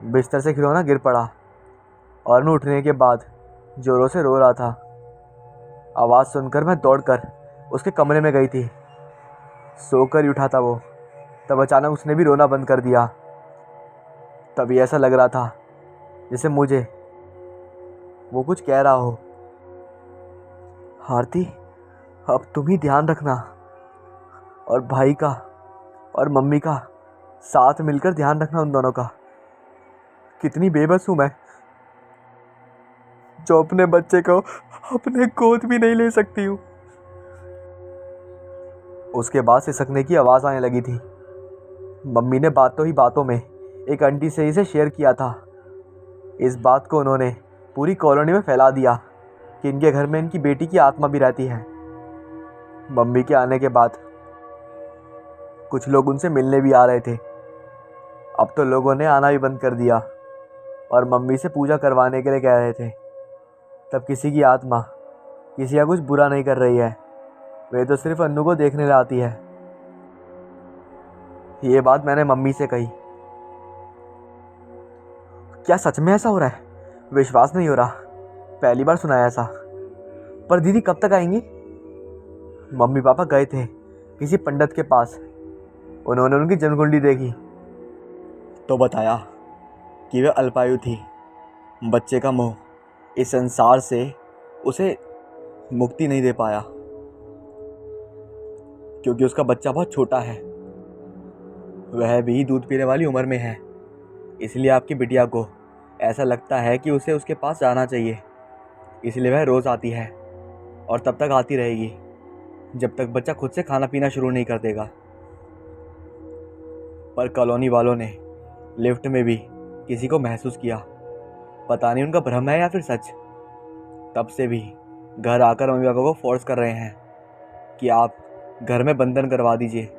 बिस्तर से खिलौना गिर पड़ा और मैं उठने के बाद जोरों से रो रहा था। आवाज़ सुनकर मैं दौड़कर उसके कमरे में गई थी। सोकर ही उठा था वो, तब अचानक उसने भी रोना बंद कर दिया। तभी ऐसा लग रहा था जैसे मुझे वो कुछ कह रहा हो। आरती, अब तुम ही ध्यान रखना, और भाई का और मम्मी का साथ मिलकर ध्यान रखना उन दोनों का। कितनी बेबस हूँ मैं, जो अपने बच्चे को अपने गोद भी नहीं ले सकती हूँ। उसके बाद सिसकने की आवाज़ आने लगी थी। मम्मी ने बातों ही बातों में एक आंटी से इसे शेयर किया था। इस बात को उन्होंने पूरी कॉलोनी में फैला दिया कि इनके घर में इनकी बेटी की आत्मा भी रहती है। मम्मी के आने के बाद कुछ लोग उनसे मिलने भी आ रहे थे। अब तो लोगों ने आना भी बंद कर दिया और मम्मी से पूजा करवाने के लिए कह रहे थे। तब किसी की आत्मा किसी का कुछ बुरा नहीं कर रही है, वे तो सिर्फ अन्नू को देखने लाती है। ये बात मैंने मम्मी से कही। क्या सच में ऐसा हो रहा है? विश्वास नहीं हो रहा, पहली बार सुना है ऐसा। पर दीदी कब तक आएंगी? मम्मी पापा गए थे किसी पंडित के पास। उन्होंने उनकी जन्मकुंडली देखी तो बताया कि वह अल्पायु थी। बच्चे का मोह इस संसार से उसे मुक्ति नहीं दे पाया, क्योंकि उसका बच्चा बहुत छोटा है, वह भी दूध पीने वाली उम्र में है। इसलिए आपकी बिटिया को ऐसा लगता है कि उसे उसके पास जाना चाहिए, इसलिए वह रोज़ आती है और तब तक आती रहेगी जब तक बच्चा खुद से खाना पीना शुरू नहीं कर देगा। पर कॉलोनी वालों ने लिफ्ट में भी किसी को महसूस किया, पता नहीं उनका भ्रम है या फिर सच। तब से भी घर आकर मम्मी पापा को फोर्स कर रहे हैं कि आप घर में बंधन करवा दीजिए,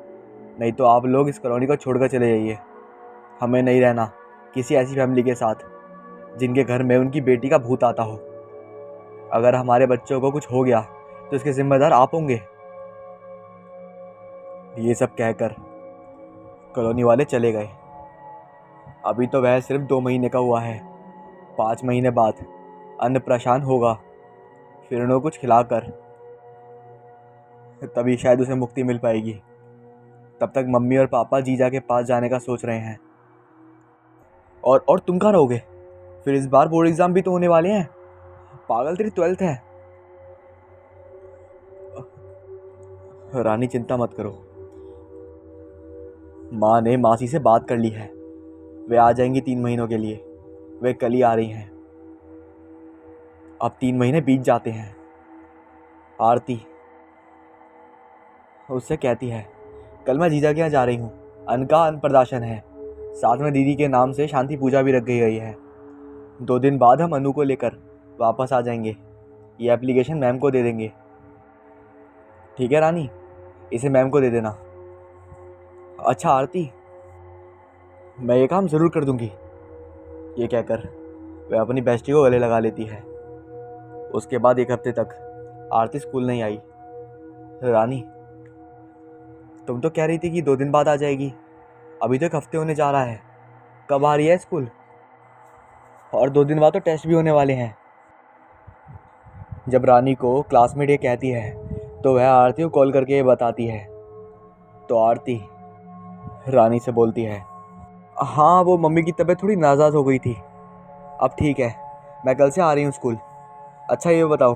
नहीं तो आप लोग इस कॉलोनी को छोड़कर चले जाइए। हमें नहीं रहना किसी ऐसी फैमिली के साथ जिनके घर में उनकी बेटी का भूत आता हो। अगर हमारे बच्चों को कुछ हो गया तो इसके जिम्मेदार आप होंगे। ये सब कहकर कॉलोनी वाले चले गए। अभी तो वह सिर्फ 2 महीने का हुआ है। 5 महीने बाद अन्नप्राशन होगा, फिर उन्हें कुछ खिलाकर तभी शायद उसे मुक्ति मिल पाएगी। तब तक मम्मी और पापा जीजा के पास जाने का सोच रहे हैं। और तुम कहाँ रहोगे? फिर इस बार बोर्ड एग्जाम भी तो होने वाले हैं। पागल, तेरी 12th है। रानी चिंता मत करो, माँ ने मासी से बात कर ली है, वे आ जाएंगी 3 महीनों के लिए। वे कल ही आ रही हैं। अब 3 महीने बीत जाते हैं। आरती उससे कहती है, कल मैं जीजा के यहाँ जा रही हूँ, अन्न का अन्नप्राशन है, साथ में दीदी के नाम से शांति पूजा भी रख गई है। 2 दिन बाद हम अनु को लेकर वापस आ जाएंगे। ये एप्लीकेशन मैम को दे देंगे। ठीक है रानी, इसे मैम को दे देना। अच्छा आरती, मैं ये काम ज़रूर कर दूंगी। ये कहकर वह अपनी बेस्टी को गले लगा लेती है। उसके बाद 1 हफ्ते तक आरती स्कूल नहीं आई। रानी, तुम तो कह रही थी कि 2 दिन बाद आ जाएगी, अभी तो 1 हफ्ते होने जा रहा है। कब आ रही है स्कूल? और 2 दिन बाद तो टेस्ट भी होने वाले हैं। जब रानी को क्लासमेट ये कहती है तो वह आरती को कॉल करके ये बताती है। तो आरती रानी से बोलती है, हाँ वो मम्मी की तबीयत थोड़ी नाराज़ हो गई थी, अब ठीक है, मैं कल से आ रही हूँ स्कूल। अच्छा ये बताओ,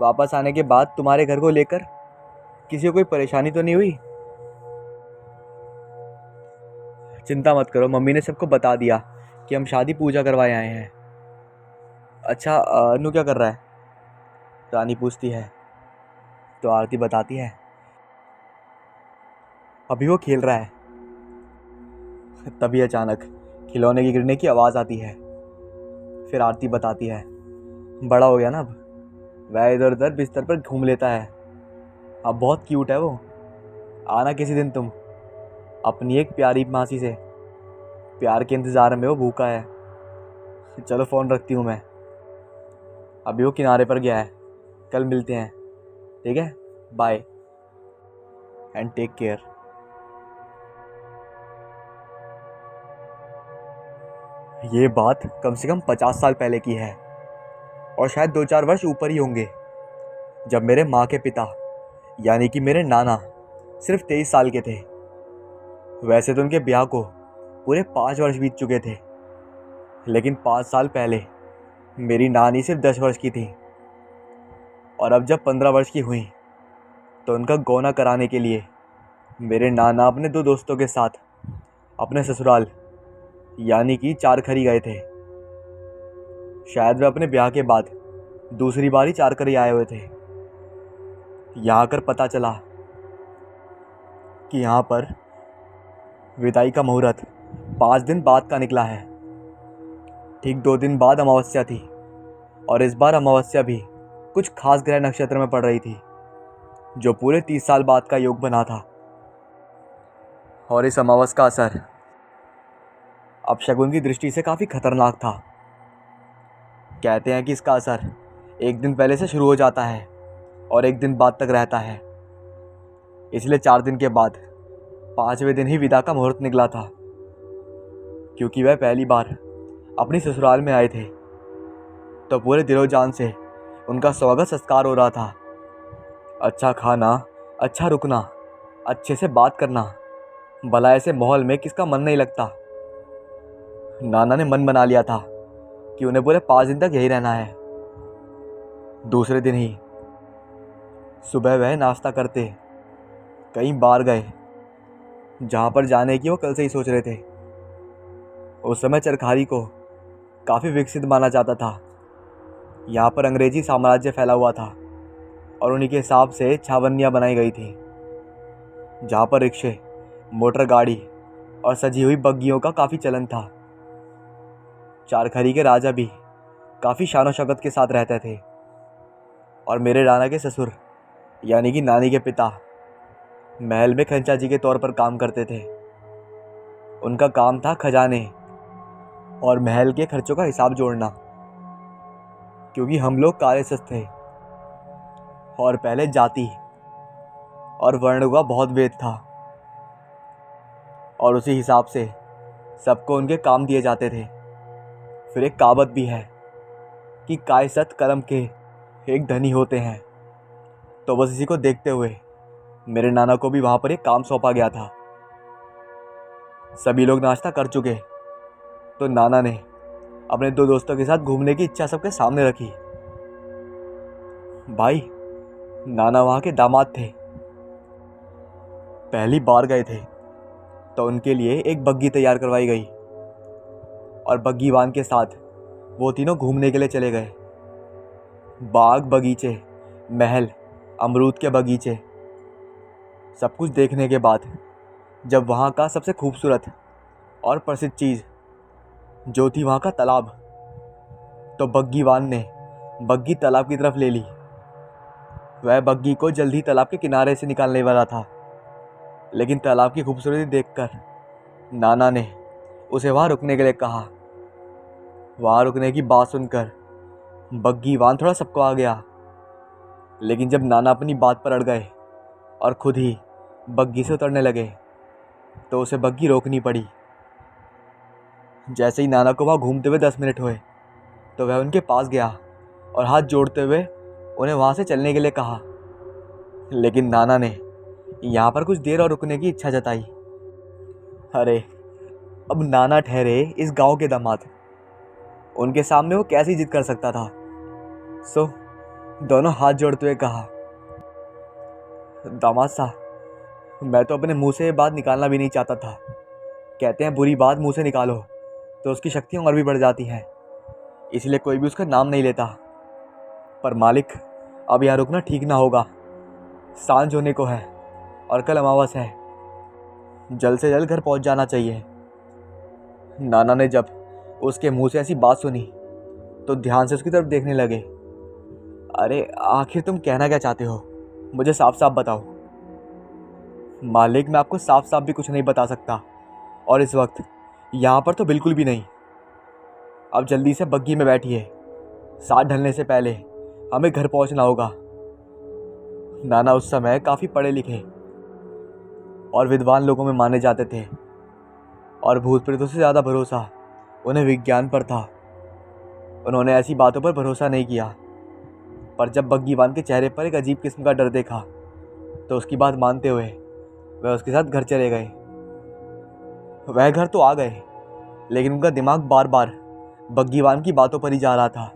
वापस आने के बाद तुम्हारे घर को लेकर किसी को कोई परेशानी तो नहीं हुई? चिंता मत करो, मम्मी ने सबको बता दिया कि हम शादी पूजा करवाए आए हैं। अच्छा अनु क्या कर रहा है? रानी पूछती है। तो आरती बताती है, अभी वो खेल रहा है। तभी अचानक खिलौने की गिरने की आवाज़ आती है। फिर आरती बताती है, बड़ा हो गया ना अब, वह इधर उधर बिस्तर पर घूम लेता है, अब बहुत क्यूट है वो। आना किसी दिन तुम, अपनी एक प्यारी मासी से, प्यार के इंतज़ार में वो भूखा है। चलो फ़ोन रखती हूँ मैं, अभी वो किनारे पर गया है, कल मिलते हैं। ठीक है, बाय एंड टेक केयर। ये बात कम से कम 50 साल पहले की है, और शायद 2-4 वर्ष ऊपर ही होंगे, जब मेरे माँ के पिता यानी कि मेरे नाना सिर्फ 23 साल के थे। वैसे तो उनके ब्याह को पूरे 5 वर्ष बीत चुके थे, लेकिन 5 साल पहले मेरी नानी सिर्फ 10 वर्ष की थी, और अब जब 15 वर्ष की हुई तो उनका गौना कराने के लिए मेरे नाना अपने 2 दोस्तों के साथ अपने ससुराल यानी कि चारखरी गए थे। शायद वे अपने ब्याह के बाद दूसरी बार ही चारखरी आए हुए थे। यहाँ आकर पता चला कि यहाँ पर विदाई का मुहूर्त 5 दिन बाद का निकला है। ठीक 2 दिन बाद अमावस्या थी, और इस बार अमावस्या भी कुछ खास ग्रह नक्षत्र में पड़ रही थी, जो पूरे 30 साल बाद का योग बना था। और इस अमावस का असर अपशगुन की दृष्टि से काफ़ी खतरनाक था। कहते हैं कि इसका असर 1 दिन पहले से शुरू हो जाता है और 1 दिन बाद तक रहता है। इसलिए 4 दिन के बाद 5वें दिन ही विदा का मुहूर्त निकला था, क्योंकि वह पहली बार अपनी ससुराल में आए थे, तो पूरे दिलो जान से उनका स्वागत संस्कार हो रहा था। अच्छा खाना, अच्छा रुकना, अच्छे से बात करना, भला ऐसे माहौल में किसका मन नहीं लगता। नाना ने मन बना लिया था कि उन्हें पूरे 5 दिन तक यही रहना है। दूसरे दिन ही सुबह वह नाश्ता करते कहीं बाहर गए, जहाँ पर जाने की वो कल से ही सोच रहे थे। उस समय चरखारी को काफ़ी विकसित माना जाता था। यहाँ पर अंग्रेजी साम्राज्य फैला हुआ था, और उन्हीं के हिसाब से छावनियाँ बनाई गई थी, जहाँ पर रिक्शे, मोटर गाड़ी और सजी हुई बग्गियों का काफ़ी चलन था। चारखरी के राजा भी काफ़ी शानो शौकत के साथ रहते थे, और मेरे नाना के ससुर यानी कि नानी के पिता महल में खंचाजी के तौर पर काम करते थे। उनका काम था खजाने और महल के खर्चों का हिसाब जोड़ना, क्योंकि हम लोग कार्यस्थ थे और पहले जाति और वर्ण का बहुत भेद था, और उसी हिसाब से सबको उनके काम दिए जाते थे। फिर एक कहावत भी है कि कायसत कलम के एक धनी होते हैं, तो बस इसी को देखते हुए मेरे नाना को भी वहाँ पर एक काम सौंपा गया था। सभी लोग नाश्ता कर चुके तो नाना ने अपने 2 दोस्तों के साथ घूमने की इच्छा सबके सामने रखी। भाई, नाना वहाँ के दामाद थे, पहली बार गए थे, तो उनके लिए एक बग्गी तैयार करवाई गई, और बग्गीवान के साथ वो तीनों घूमने के लिए चले गए। बाग बगीचे, महल, अमरूद के बगीचे, सब कुछ देखने के बाद जब वहाँ का सबसे खूबसूरत और प्रसिद्ध चीज़ जो थी वहाँ का तालाब, तो बग्गीवान ने बग्गी तालाब की तरफ ले ली। वह बग्गी को जल्दी तालाब के किनारे से निकालने वाला था, लेकिन तालाब की खूबसूरती देखकर नाना ने उसे वहाँ रुकने के लिए कहा। वहाँ रुकने की बात सुनकर बग्गीवान थोड़ा सकवा गया, लेकिन जब नाना अपनी बात पर अड़ गए और खुद ही बग्गी से उतरने लगे, तो उसे बग्गी रोकनी पड़ी। जैसे ही नाना को वहाँ घूमते हुए 10 मिनट हुए, तो वह उनके पास गया और हाथ जोड़ते हुए उन्हें वहाँ से चलने के लिए कहा, लेकिन नाना ने यहाँ पर कुछ देर और रुकने की इच्छा जताई। अरे, अब नाना ठहरे इस गांव के दामाद, उनके सामने वो कैसी जिद कर सकता था। सो दोनों हाथ जोड़ते हुए कहा, दामाद साहब, मैं तो अपने मुंह से ये बात निकालना भी नहीं चाहता था। कहते हैं बुरी बात मुंह से निकालो तो उसकी शक्तियाँ और भी बढ़ जाती हैं, इसलिए कोई भी उसका नाम नहीं लेता। पर मालिक, अब यहाँ रुकना ठीक ना होगा। सांझ होने को है और कल अमावस है, जल्द से जल्द घर पहुँच जाना चाहिए। नाना ने जब उसके मुंह से ऐसी बात सुनी तो ध्यान से उसकी तरफ देखने लगे। अरे, आखिर तुम कहना क्या चाहते हो, मुझे साफ साफ बताओ। मालिक, मैं आपको साफ साफ भी कुछ नहीं बता सकता, और इस वक्त यहाँ पर तो बिल्कुल भी नहीं। अब जल्दी से बग्गी में बैठिए, साथ ढलने से पहले हमें घर पहुँचना होगा। नाना उस समय काफ़ी पढ़े लिखे और विद्वान लोगों में माने जाते थे, और भूत प्रेतों से ज़्यादा भरोसा उन्हें विज्ञान पर था। उन्होंने ऐसी बातों पर भरोसा नहीं किया, पर जब बग्गीवान के चेहरे पर एक अजीब किस्म का डर देखा तो उसकी बात मानते हुए वह उसके साथ घर चले गए। वह घर तो आ गए, लेकिन उनका दिमाग बार बार बग्गीवान की बातों पर ही जा रहा था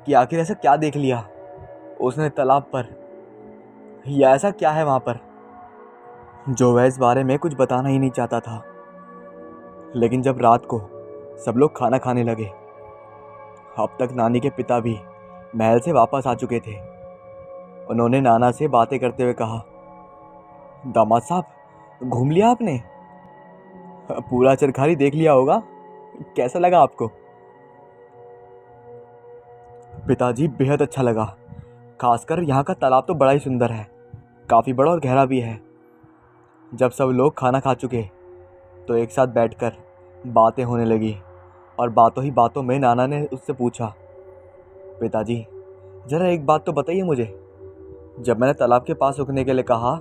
कि आखिर ऐसा क्या देख लिया उसने तालाब पर, या ऐसा क्या है वहाँ पर जो वह इस बारे में कुछ बताना ही नहीं चाहता था। लेकिन जब रात को सब लोग खाना खाने लगे, अब तक नानी के पिता भी महल से वापस आ चुके थे। उन्होंने नाना से बातें करते हुए कहा, दामाद साहब, घूम लिया आपने? पूरा चरखारी देख लिया होगा, कैसा लगा आपको? पिताजी, बेहद अच्छा लगा। खासकर यहाँ का तालाब तो बड़ा ही सुंदर है, काफ़ी बड़ा और गहरा भी है। जब सब लोग खाना खा चुके तो एक साथ बैठकर बातें होने लगी और बातों ही बातों में नाना ने उससे पूछा, पिताजी ज़रा एक बात तो बताइए मुझे। जब मैंने तालाब के पास रुकने के लिए कहा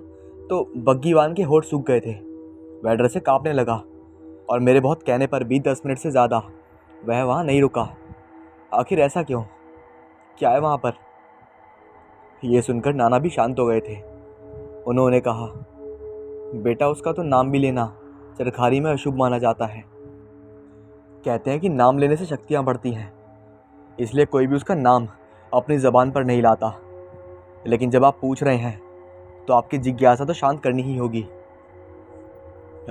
तो बग्गीवान के होंठ सूख गए थे। वह डर से कांपने लगा और मेरे बहुत कहने पर भी 10 मिनट से ज़्यादा वह वहाँ नहीं रुका। आखिर ऐसा क्यों? क्या है वहाँ पर? ये सुनकर नाना भी शांत हो गए थे। उन्होंने कहा, बेटा उसका तो नाम भी लेना चरखारी में अशुभ माना जाता है। कहते हैं कि नाम लेने से शक्तियाँ बढ़ती हैं, इसलिए कोई भी उसका नाम अपनी ज़बान पर नहीं लाता। लेकिन जब आप पूछ रहे हैं तो आपकी जिज्ञासा तो शांत करनी ही होगी।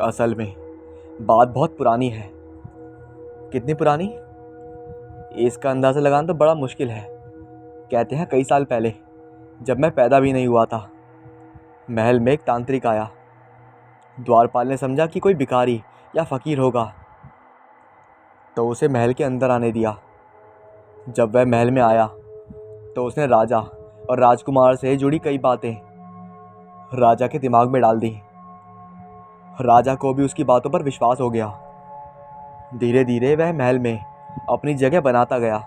असल में बात बहुत पुरानी है। कितनी पुरानी? इसका अंदाज़ा लगाना तो बड़ा मुश्किल है। कहते हैं कई साल पहले, जब मैं पैदा भी नहीं हुआ था, महल में एक तांत्रिक आया। द्वारपाल ने समझा कि कोई भिखारी या फ़कीर होगा, तो उसे महल के अंदर आने दिया। जब वह महल में आया तो उसने राजा और राजकुमार से जुड़ी कई बातें राजा के दिमाग में डाल दी। राजा को भी उसकी बातों पर विश्वास हो गया। धीरे धीरे वह महल में अपनी जगह बनाता गया।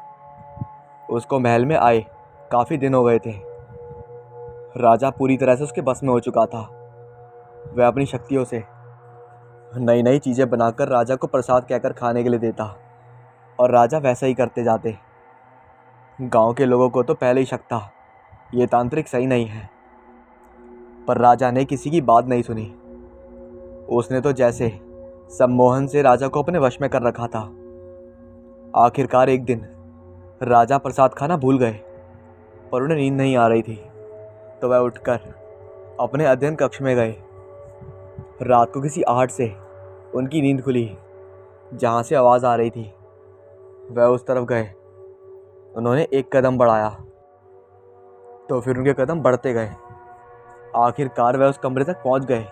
उसको महल में आए काफ़ी दिन हो गए थे। राजा पूरी तरह से उसके बस में हो चुका था। वह अपनी शक्तियों से नई नई चीज़ें बनाकर राजा को प्रसाद कहकर खाने के लिए देता और राजा वैसा ही करते जाते। गांव के लोगों को तो पहले ही शक था, ये तांत्रिक सही नहीं है, पर राजा ने किसी की बात नहीं सुनी। उसने तो जैसे सम्मोहन से राजा को अपने वश में कर रखा था। आखिरकार एक दिन राजा प्रसाद खाना भूल गए, पर उन्हें नींद नहीं आ रही थी, तो वह उठकर अपने अध्ययन कक्ष में गए। रात को किसी आहट से उनकी नींद खुली। जहाँ से आवाज़ आ रही थी वह उस तरफ गए। उन्होंने एक कदम बढ़ाया तो फिर उनके कदम बढ़ते गए। आखिरकार वह उस कमरे तक पहुंच गए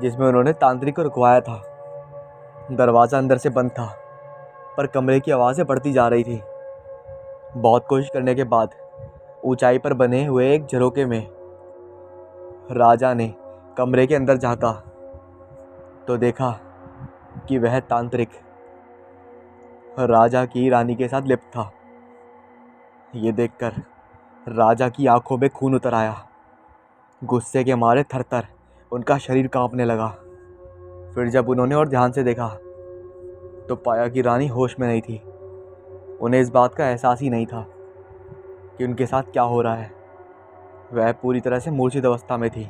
जिसमें उन्होंने तांत्रिक को रुकवाया था। दरवाज़ा अंदर से बंद था, पर कमरे की आवाज़ें बढ़ती जा रही थी। बहुत कोशिश करने के बाद ऊंचाई पर बने हुए एक झरोके में राजा ने कमरे के अंदर झांका तो देखा कि वह तांत्रिक राजा की रानी के साथ लिप्त था। ये देखकर राजा की आंखों में खून उतर आया। गुस्से के मारे थरथर उनका शरीर कांपने लगा। फिर जब उन्होंने और ध्यान से देखा तो पाया कि रानी होश में नहीं थी। उन्हें इस बात का एहसास ही नहीं था कि उनके साथ क्या हो रहा है। वह पूरी तरह से मूर्छित अवस्था में थी।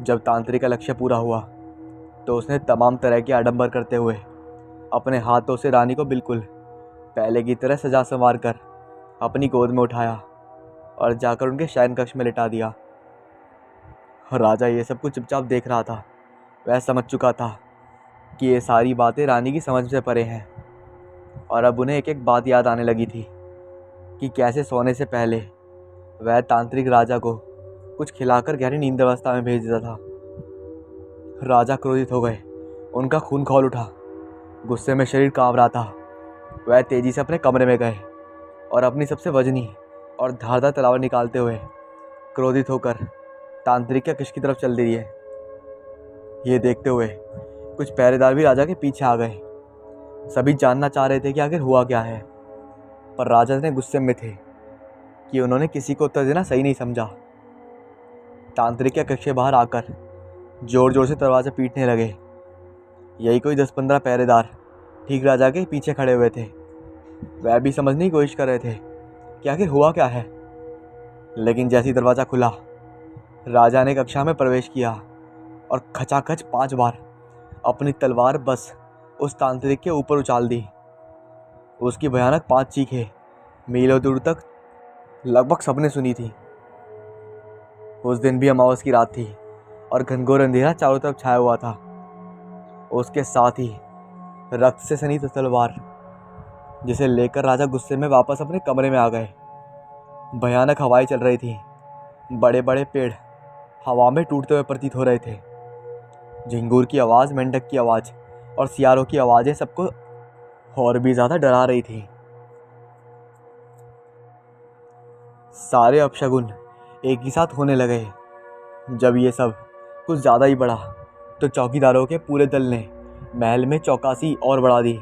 जब तांत्रिक का लक्ष्य पूरा हुआ तो उसने तमाम तरह के आडंबर करते हुए अपने हाथों से रानी को बिल्कुल पहले की तरह सजा संवार कर अपनी गोद में उठाया और जाकर उनके शयन कक्ष में लिटा दिया। राजा ये सब कुछ चुपचाप देख रहा था। वह समझ चुका था कि ये सारी बातें रानी की समझ से परे हैं, और अब उन्हें एक एक बात याद आने लगी थी कि कैसे सोने से पहले वह तांत्रिक राजा को कुछ खिलाकर गहरी नींद अवस्था में भेज देता था। राजा क्रोधित हो गए। उनका खून खौल उठा। गुस्से में शरीर कांप रहा था। वह तेजी से अपने कमरे में गए और अपनी सबसे वजनी और धारदार तलवार निकालते हुए क्रोधित होकर तांत्रिक के कक्ष की तरफ चल दिए। ये देखते हुए कुछ पहरेदार भी राजा के पीछे आ गए। सभी जानना चाह रहे थे कि आखिर हुआ क्या है, पर राजा ने गुस्से में थे कि उन्होंने किसी को उत्तर देना सही नहीं समझा। तांत्रिक के कक्ष के बाहर आकर जोर जोर से दरवाज़ा पीटने लगे। यही कोई 10-15 पहरेदार ठीक राजा के पीछे खड़े हुए थे। वह भी समझने की कोशिश कर रहे थे कि आखिर हुआ क्या है। लेकिन जैसे ही दरवाज़ा खुला, राजा ने कक्षा में प्रवेश किया और खचाखच 5 बार अपनी तलवार बस उस तांत्रिक के ऊपर उछाल दी। उसकी भयानक 5 चीखें मीलों दूर तक लगभग सबने सुनी थी। उस दिन भी अमावस की रात थी और घनघोर अंधेरा चारों तरफ छाया हुआ था। उसके साथ ही रक्त से सनी तलवार, जिसे लेकर राजा गुस्से में वापस अपने कमरे में आ गए। भयानक हवाएं चल रही थी। बड़े बड़े पेड़ हवा में टूटते हुए प्रतीत हो रहे थे। झिंगूर की आवाज़, मेंढक की आवाज़ और सियारों की आवाज़ें सबको और भी ज़्यादा डरा रही थी। सारे अपशगुन एक ही साथ होने लगे। जब ये सब कुछ ज़्यादा ही बढ़ा तो चौकीदारों के पूरे दल ने महल में चौकासी और बढ़ा दी।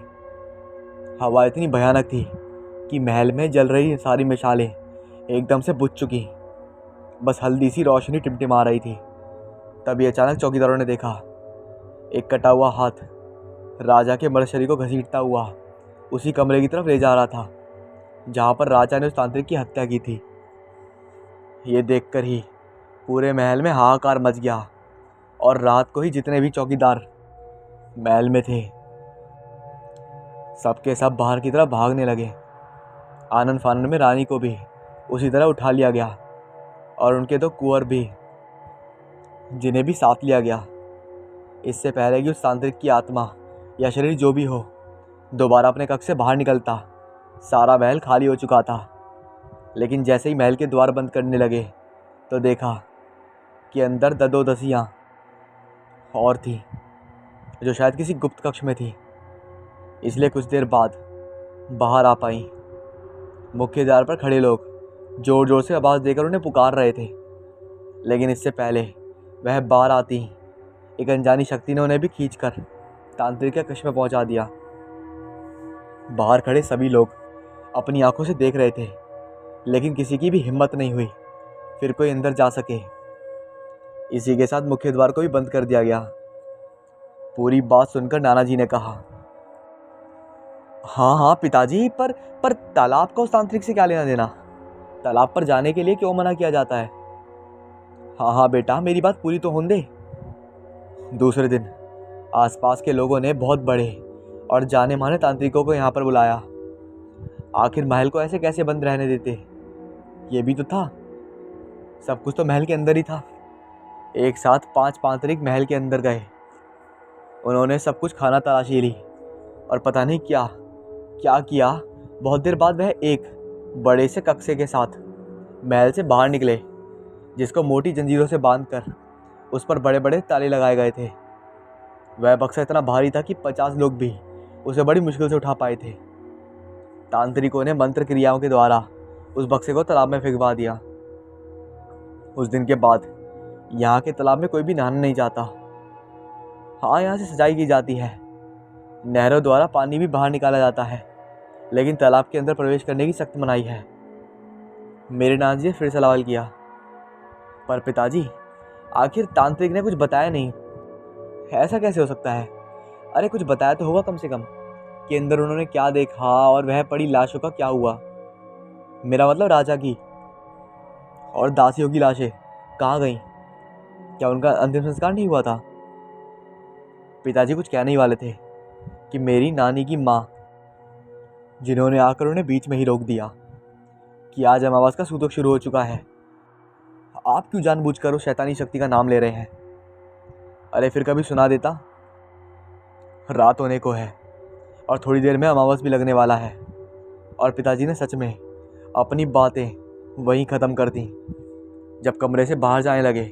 हवा इतनी भयानक थी कि महल में जल रही सारी मिसालें एकदम से बुझ चुकी। बस हल्दी सी रोशनी टिमटिमा रही थी। तभी अचानक चौकीदारों ने देखा एक कटा हुआ हाथ राजा के मृत शरीर को घसीटता हुआ उसी कमरे की तरफ ले जा रहा था जहाँ पर राजा ने उस तांत्रिक की हत्या की थी। ये देखकर ही पूरे महल में हाहाकार मच गया और रात को ही जितने भी चौकीदार महल में थे सबके सब बाहर की तरफ भागने लगे। आनंद फानंद में रानी को भी उसी तरह उठा लिया गया और उनके 2 कुंवर भी, जिन्हें भी साथ लिया गया। इससे पहले कि उस तांत्रिक की आत्मा या शरीर जो भी हो दोबारा अपने कक्ष से बाहर निकलता, सारा महल खाली हो चुका था। लेकिन जैसे ही महल के द्वार बंद करने लगे तो देखा कि अंदर ददोदसियाँ और थी जो शायद किसी गुप्त कक्ष में थी, इसलिए कुछ देर बाद बाहर आ पाई। मुख्य द्वार पर खड़े लोग जोर जोर से आवाज़ देकर उन्हें पुकार रहे थे, लेकिन इससे पहले वह बाहर आती एक अनजानी शक्ति ने उन्हें भी खींचकर तांत्रिक के कक्ष में पहुंचा दिया। बाहर खड़े सभी लोग अपनी आंखों से देख रहे थे, लेकिन किसी की भी हिम्मत नहीं हुई फिर कोई अंदर जा सके। इसी के साथ मुख्य द्वार को भी बंद कर दिया गया। पूरी बात सुनकर नाना जी ने कहा, हाँ हाँ पिताजी, पर तालाब का उस तांत्रिक से क्या लेना देना? तालाब पर जाने के लिए क्यों मना किया जाता है? हाँ हाँ बेटा, मेरी बात पूरी तो होने दे। दूसरे दिन आसपास के लोगों ने बहुत बड़े और जाने माने तांत्रिकों को यहाँ पर बुलाया। आखिर महल को ऐसे कैसे बंद रहने देते? ये भी तो था, सब कुछ तो महल के अंदर ही था। एक साथ 5 तांत्रिक महल के अंदर गए। उन्होंने सब कुछ खाना तलाशी ली और पता नहीं क्या क्या किया। बहुत देर बाद वह एक बड़े से कक्से के साथ महल से बाहर निकले, जिसको मोटी जंजीरों से बांधकर उस पर बड़े बड़े ताले लगाए गए थे। वह बक्सा इतना भारी था कि 50 लोग भी उसे बड़ी मुश्किल से उठा पाए थे। तांत्रिकों ने मंत्र क्रियाओं के द्वारा उस बक्से को तालाब में फेंकवा दिया। उस दिन के बाद यहाँ के तालाब में कोई भी नहाने नहीं जाता। हाँ, यहाँ से सिंचाई की जाती है, नहरों द्वारा पानी भी बाहर निकाला जाता है, लेकिन तालाब के अंदर प्रवेश करने की सख्त मनाही है। मेरे नाना जी ने फिर सवाल किया, पर पिताजी आखिर तांत्रिक ने कुछ बताया नहीं, ऐसा कैसे हो सकता है? अरे कुछ बताया तो होगा कम से कम कि अंदर उन्होंने क्या देखा और वह पड़ी लाशों का क्या हुआ। मेरा मतलब राजा की और दासियों की लाशें कहाँ गईं? क्या उनका अंतिम संस्कार नहीं हुआ था? पिताजी कुछ कहने ही वाले थे कि मेरी नानी की माँ, जिन्होंने आकर उन्हें बीच में ही रोक दिया कि आज अमावस का सूतक शुरू हो चुका है, आप क्यों जानबूझकर उस शैतानी शक्ति का नाम ले रहे हैं? अरे फिर कभी सुना देता। रात होने को है और थोड़ी देर में अमावस भी लगने वाला है। और पिताजी ने सच में अपनी बातें वहीं ख़त्म कर दी। जब कमरे से बाहर जाने लगे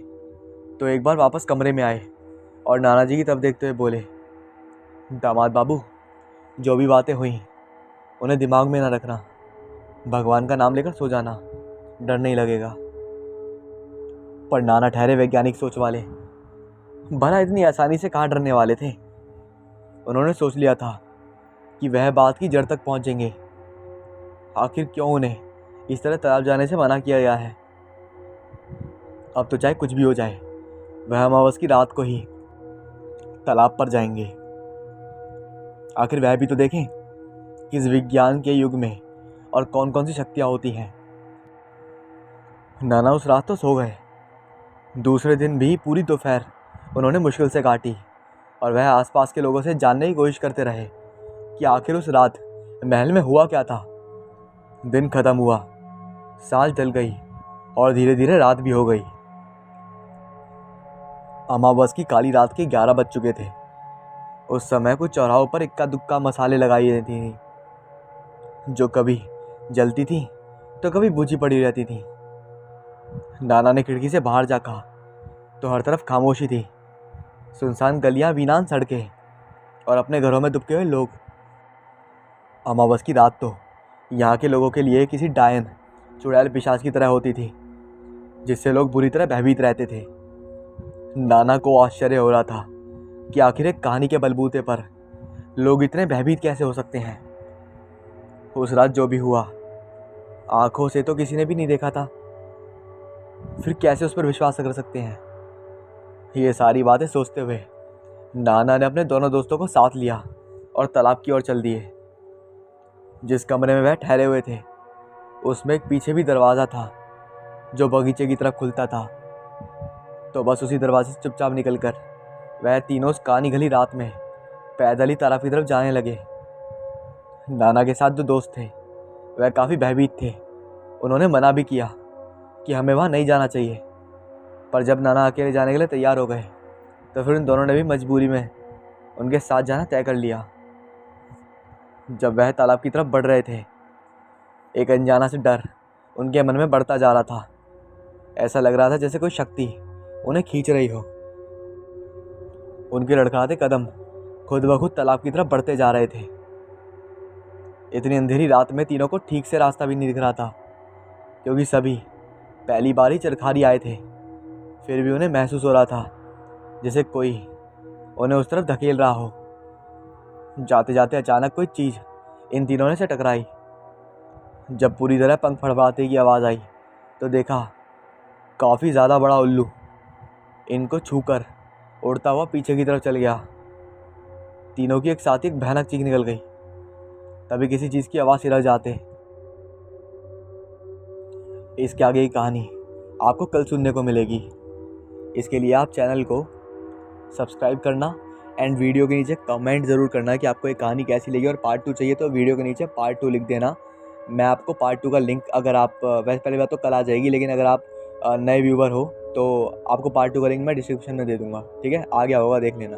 तो एक बार वापस कमरे में आए और नाना जी की तरफ देखते हुए बोले, दामाद बाबू, जो भी बातें हुई उन्हें दिमाग में ना रखना, भगवान का नाम लेकर सो जाना, डर नहीं लगेगा। पर नाना ठहरे वैज्ञानिक सोच वाले, भला इतनी आसानी से कहाँ डरने वाले थे। उन्होंने सोच लिया था कि वह बात की जड़ तक पहुंचेंगे। आखिर क्यों उन्हें इस तरह तालाब जाने से मना किया गया है? अब तो चाहे कुछ भी हो जाए, वह अमावस की रात को ही तालाब पर जाएंगे। आखिर वह भी तो देखें कि इस विज्ञान के युग में और कौन कौन सी शक्तियाँ होती हैं। नाना उस रात तो सो गए। दूसरे दिन भी पूरी दोपहर उन्होंने मुश्किल से काटी और वह आसपास के लोगों से जानने की कोशिश करते रहे कि आखिर उस रात महल में हुआ क्या था। दिन खत्म हुआ, सांझ ढल गई और धीरे धीरे रात भी हो गई। अमावस की काली रात के 11 बज चुके थे। उस समय कुछ चौराहों पर इक्का दुक्का मसाले लगाई रहती थी, जो कभी जलती थी तो कभी बुझी पड़ी रहती थी। नाना ने खिड़की से बाहर झाँका तो हर तरफ खामोशी थी। सुनसान गलियां, वीरान सड़कें और अपने घरों में दुबके हुए लोग। अमावस की रात तो यहाँ के लोगों के लिए किसी डायन, चुड़ैल, पिशाच की तरह होती थी, जिससे लोग बुरी तरह भयभीत रहते थे। नाना को आश्चर्य हो रहा था कि आखिर एक कहानी के बलबूते पर लोग इतने भयभीत कैसे हो सकते हैं। उस रात जो भी हुआ, आंखों से तो किसी ने भी नहीं देखा था, फिर कैसे उस पर विश्वास कर सकते हैं। ये सारी बातें सोचते हुए नाना ने अपने दोनों दोस्तों को साथ लिया और तालाब की ओर चल दिए। जिस कमरे में वह ठहरे हुए थे उसमें एक पीछे भी दरवाज़ा था जो बगीचे की तरफ खुलता था। तो बस उसी दरवाजे से चुपचाप निकलकर वह तीनों उस कानी गली रात में पैदल ही तालाब की तरफ जाने लगे। नाना के साथ जो दोस्त थे वह काफ़ी भयभीत थे। उन्होंने मना भी किया कि हमें वहाँ नहीं जाना चाहिए, पर जब नाना अकेले जाने के लिए तैयार हो गए तो फिर उन दोनों ने भी मजबूरी में उनके साथ जाना तय कर लिया। जब वह तालाब की तरफ बढ़ रहे थे, एक अनजाना से डर उनके मन में बढ़ता जा रहा था। ऐसा लग रहा था जैसे कोई शक्ति उन्हें खींच रही हो। उनके लड़खड़ाते कदम खुद ब खुद तालाब की तरफ बढ़ते जा रहे थे। इतनी अंधेरी रात में तीनों को ठीक से रास्ता भी नहीं दिख रहा था, क्योंकि सभी पहली बार ही चरखारी आए थे। फिर भी उन्हें महसूस हो रहा था जैसे कोई उन्हें उस तरफ धकेल रहा हो। जाते जाते अचानक कोई चीज़ इन तीनों ने से टकराई। जब पूरी तरह पंख फड़फड़ाने की आवाज़ आई तो देखा काफ़ी ज़्यादा बड़ा उल्लू इनको छूकर उड़ता हुआ पीछे की तरफ चल गया। तीनों की एक साथ ही एक भयानक चीख निकल गई। तभी किसी चीज़ की आवाज़ सिर जाते। इसके आगे की कहानी आपको कल सुनने को मिलेगी। इसके लिए आप चैनल को सब्सक्राइब करना एंड वीडियो के नीचे कमेंट ज़रूर करना कि आपको ये कहानी कैसी लगी, और पार्ट 2 चाहिए तो वीडियो के नीचे पार्ट 2 लिख देना। मैं आपको पार्ट 2 का लिंक, अगर आप वैसे पहली बात तो कल आ जाएगी, लेकिन अगर आप नए व्यूवर हो तो आपको पार्ट 2 का लिंक मैं डिस्क्रिप्शन में दे दूँगा। ठीक है, आ गया होगा, देख लेना।